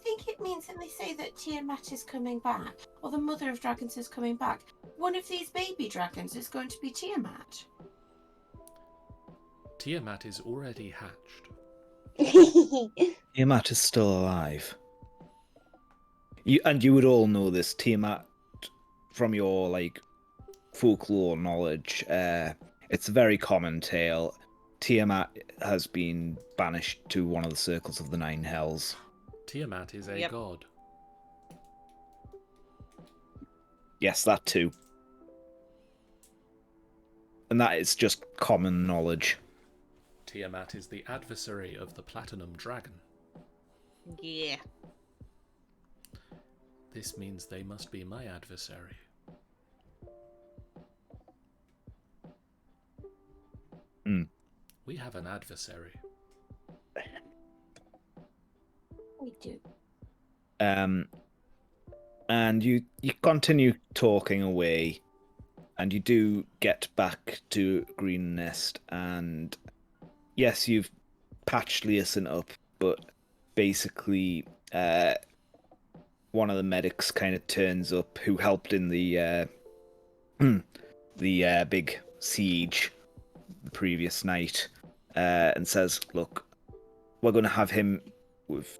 think it means that they say that Tiamat is coming back, or the mother of dragons is coming back. One of these baby dragons is going to be Tiamat. Tiamat is already hatched. Tiamat is still alive. You would all know this. Tiamat, from your folklore knowledge, it's a very common tale. Tiamat has been banished to one of the circles of the Nine Hells. Tiamat is a god. Yes, that too. And that is just common knowledge. Tiamat is the adversary of the Platinum Dragon. Yeah. This means they must be my adversary. We have an adversary. We do. And you continue talking away, and you do get back to Green Nest, and yes, you've patched Leeson up, but basically, one of the medics kind of turns up who helped in the big siege the previous night, and says, "Look, we're going to have him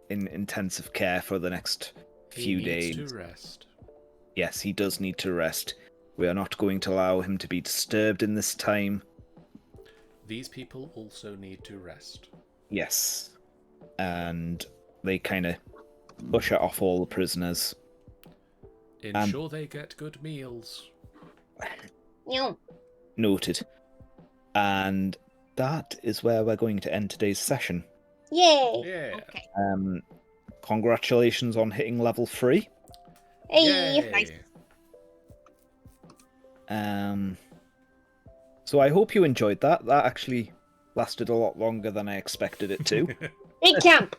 in intensive care for the next few days. He needs to rest. Yes, he does need to rest. We are not going to allow him to be disturbed in this time." These people also need to rest. Yes. And they kind of usher off all the prisoners. Ensure they get good meals. Noted. And that is where we're going to end today's session. Yay! Yeah. Okay. Congratulations on hitting level 3. Hey! Yay. So I hope you enjoyed that. That actually lasted a lot longer than I expected it to. Big camp!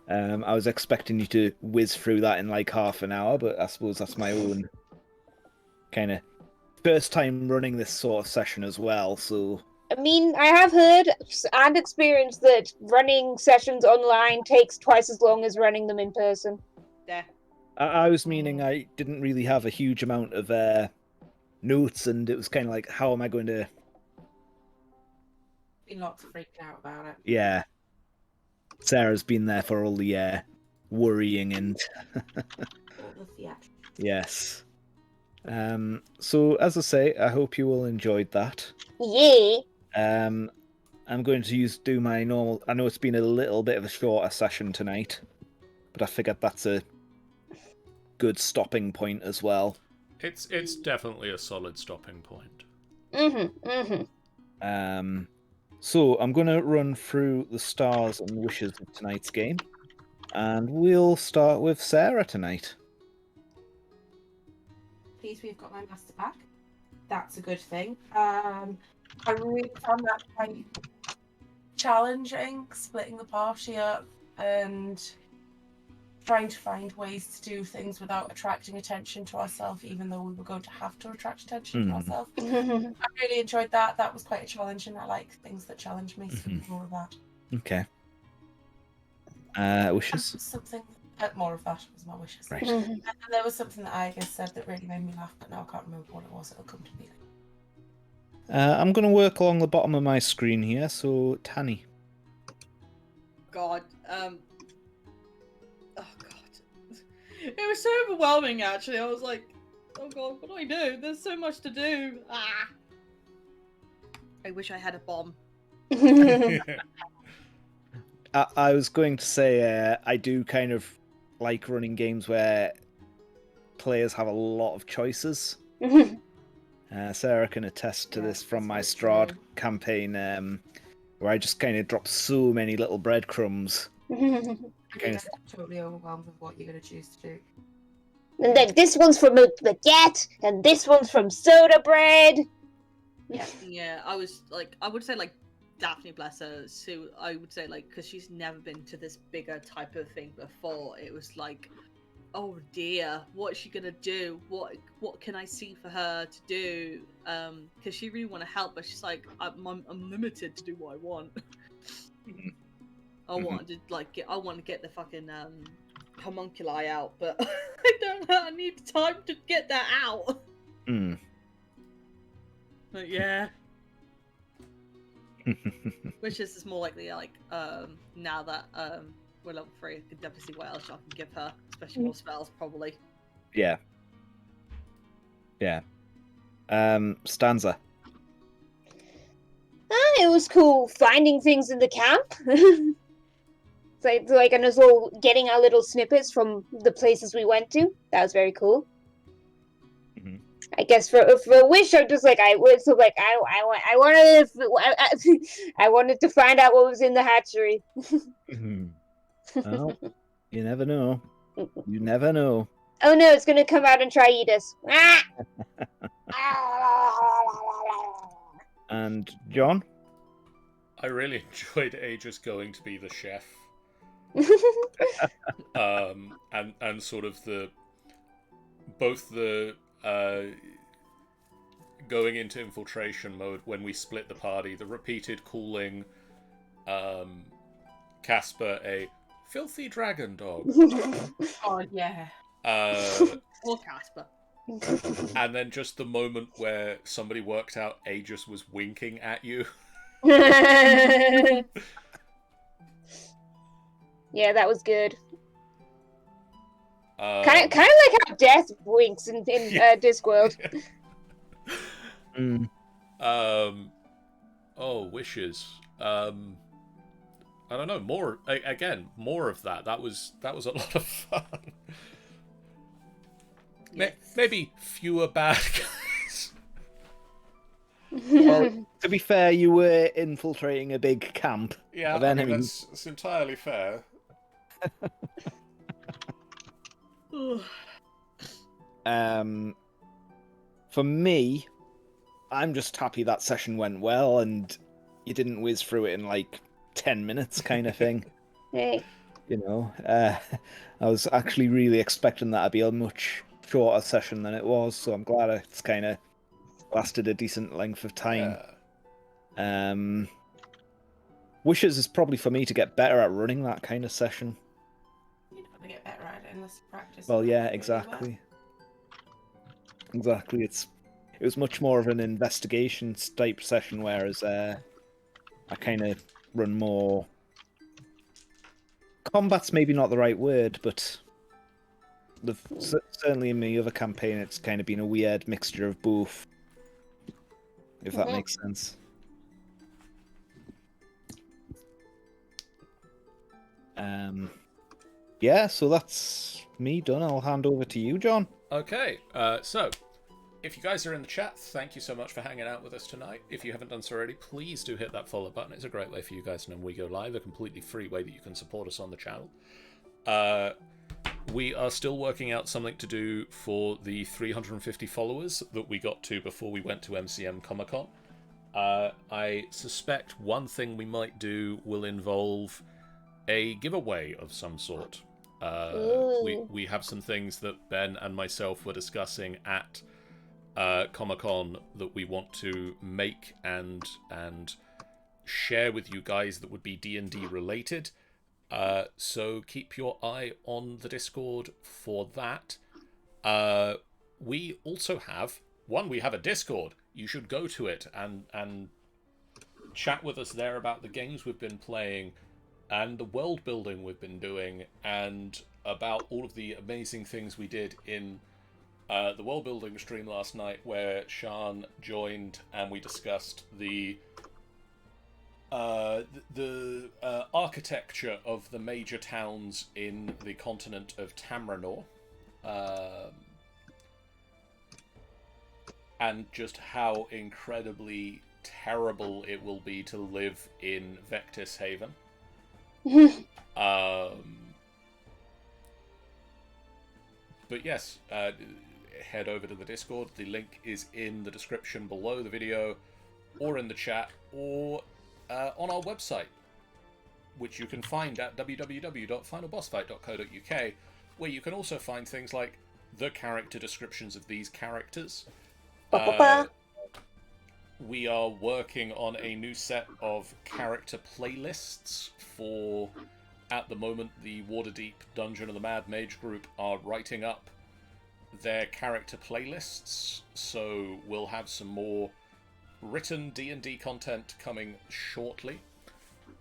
I was expecting you to whiz through that in like half an hour, but I suppose that's my own kind of first time running this sort of session as well, so... I mean, I have heard and experienced that running sessions online takes twice as long as running them in person. Yeah. I was meaning I didn't really have a huge amount of notes, and it was kind of like, how am I going to... Been lots of freaking out about it. Yeah. Sarah's been there for all the worrying and... All the theatrics. Yes. So, as I say, I hope you all enjoyed that. Yeah! I'm going to do my normal... I know it's been a little bit of a shorter session tonight, but I figured that's a good stopping point as well. It's definitely a solid stopping point. So I'm going to run through the stars and wishes of tonight's game, and we'll start with Sarah tonight. Please, we've got my master back. That's a good thing. I really found that quite challenging, splitting the party up and trying to find ways to do things without attracting attention to ourselves, even though we were going to have to attract attention to ourselves. I really enjoyed that. That was quite a challenge, and I like things that challenge me, so more of that. Okay. Wishes? Something more of that was my wishes. Right. And there was something that I said that really made me laugh, but now I can't remember what it was. It'll come to me. I'm going to work along the bottom of my screen here, so Tanny. God. Oh God. It was so overwhelming. Actually, I was like, oh God, what do I do? There's so much to do. Ah. I wish I had a bomb. I was going to say I do kind of like running games where players have a lot of choices. Sarah can attest to this from my Strahd campaign, where I just kind of drop so many little breadcrumbs. I'm totally overwhelmed with what you're going to choose to do. And then this one's from a baguette, and this one's from soda bread. Yeah, I would say like Daphne, bless her, Sue, I would say like, because she's never been to this bigger type of thing before, it was like, oh dear, what's she gonna do? What can I see for her to do? Because she really want to help, but she's like, I'm limited to do what I want. I want to get the fucking homunculi out, but I don't know. I need time to get that out. But yeah. Which is more likely like now that we're level 3, I can definitely see what else I can give her, especially more spells probably. Yeah. Stanza. It was cool finding things in the camp. It's like and us all getting our little snippets from the places we went to. That was very cool. I guess for a wish, I just like I wanted to find out what was in the hatchery. Well, you never know. You never know. Oh no, it's gonna come out and try eat us. And John? I really enjoyed Aegis going to be the chef. And sort of both the going into infiltration mode when we split the party, the repeated calling Casper a filthy dragon dog. Oh yeah. Or Casper. And then just the moment where somebody worked out Aegis was winking at you. Yeah, that was good. Kind of like how Death winks in Discworld. Oh, wishes. I don't know. More of that. That was a lot of fun. Yes. Maybe fewer bad guys. Well, to be fair, you were infiltrating a big camp of I mean, enemies. that's entirely fair. For me, I'm just happy that session went well and you didn't whiz through it in like 10 minutes kind of thing. Hey. You know, I was actually really expecting that to be a much shorter session than it was, so I'm glad it's kind of lasted a decent length of time. Yeah. Wishes is probably for me to get better at running that kind of session. You'd probably get better at it unless you practice. Well, yeah, really exactly. Exactly. It was much more of an investigation type session, whereas I kind of run more. Combat's maybe not the right word, but certainly in my other campaign, it's kind of been a weird mixture of both. If that makes sense. Yeah, so that's me done. I'll hand over to you, John. Okay, so if you guys are in the chat, thank you so much for hanging out with us tonight. If you haven't done so already, please do hit that follow button. It's a great way for you guys to know when we go live, a completely free way that you can support us on the channel. We are still working out something to do for the 350 followers that we got to before we went to MCM Comic-Con. I suspect one thing we might do will involve a giveaway of some sort. We have some things that Ben and myself were discussing at Comic-Con that we want to make and share with you guys that would be D&D related. So keep your eye on the Discord for that. We also have we have a Discord. You should go to it and chat with us there about the games we've been playing and the world building we've been doing and about all of the amazing things we did in the world building stream last night, where Sean joined and we discussed the architecture of the major towns in the continent of Tamranor, and just how incredibly terrible it will be to live in Vectis Haven. But yes, head over to the Discord. The link is in the description below the video, or in the chat, or on our website, which you can find at www.finalbossfight.co.uk, where you can also find things like the character descriptions of these characters. We are working on a new set of character playlists for, at the moment, the Waterdeep Dungeon of the Mad Mage group are writing up their character playlists, so we'll have some more written D&D content coming shortly.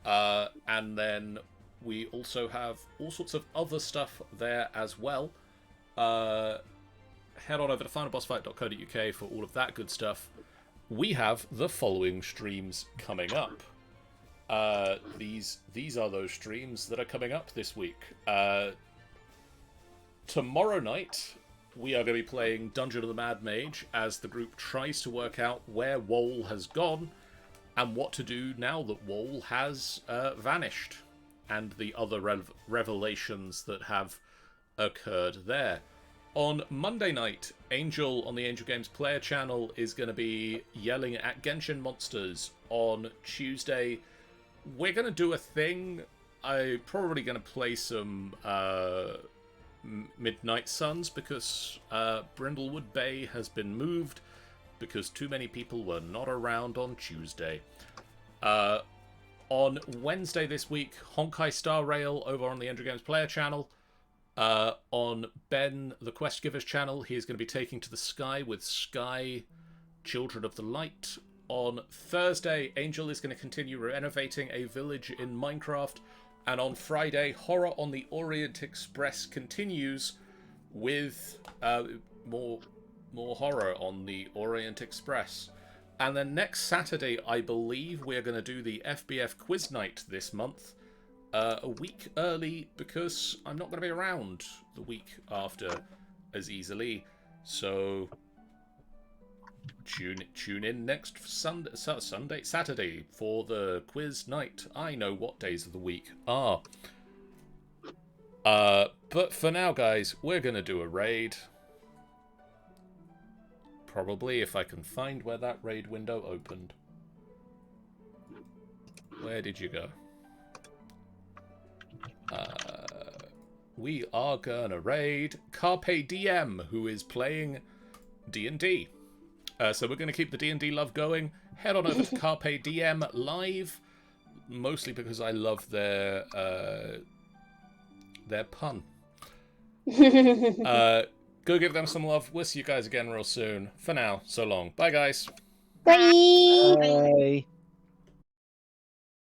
And then we also have all sorts of other stuff there as well. Head on over to finalbossfight.co.uk for all of that good stuff. We have the following streams coming up. These are those streams that are coming up this week. Tomorrow night, we are going to be playing Dungeon of the Mad Mage as the group tries to work out where Woel has gone and what to do now that Woel has vanished, and the other revelations that have occurred there. On Monday night, Angel on the Angel Games player channel is going to be yelling at Genshin monsters. On Tuesday, we're gonna do a thing. I'm probably gonna play some Midnight Suns because Brindlewood Bay has been moved because too many people were not around on Tuesday. On Wednesday this week, Honkai Star Rail over on the Endry Games Player channel. On Ben, the Quest Giver's channel, he is going to be taking to the sky with Sky Children of the Light. On Thursday, Angel is going to continue renovating a village in Minecraft. And on Friday, Horror on the Orient Express continues with more horror on the Orient Express. And then next Saturday, I believe we're going to do the FBF Quiz Night this month. A week early because I'm not going to be around the week after as easily. So tune in next Saturday for the quiz night. I know what days of the week are. But for now, guys, we're going to do a raid. Probably if I can find where that raid window opened. Where did you go? We are gonna raid Carpe Diem, who is playing D&D. So we're gonna keep the D&D love going. Head on over to Carpe Diem live, mostly because I love their pun. Go give them some love. We'll see you guys again real soon. For now, so long. Bye, guys. Bye. Bye.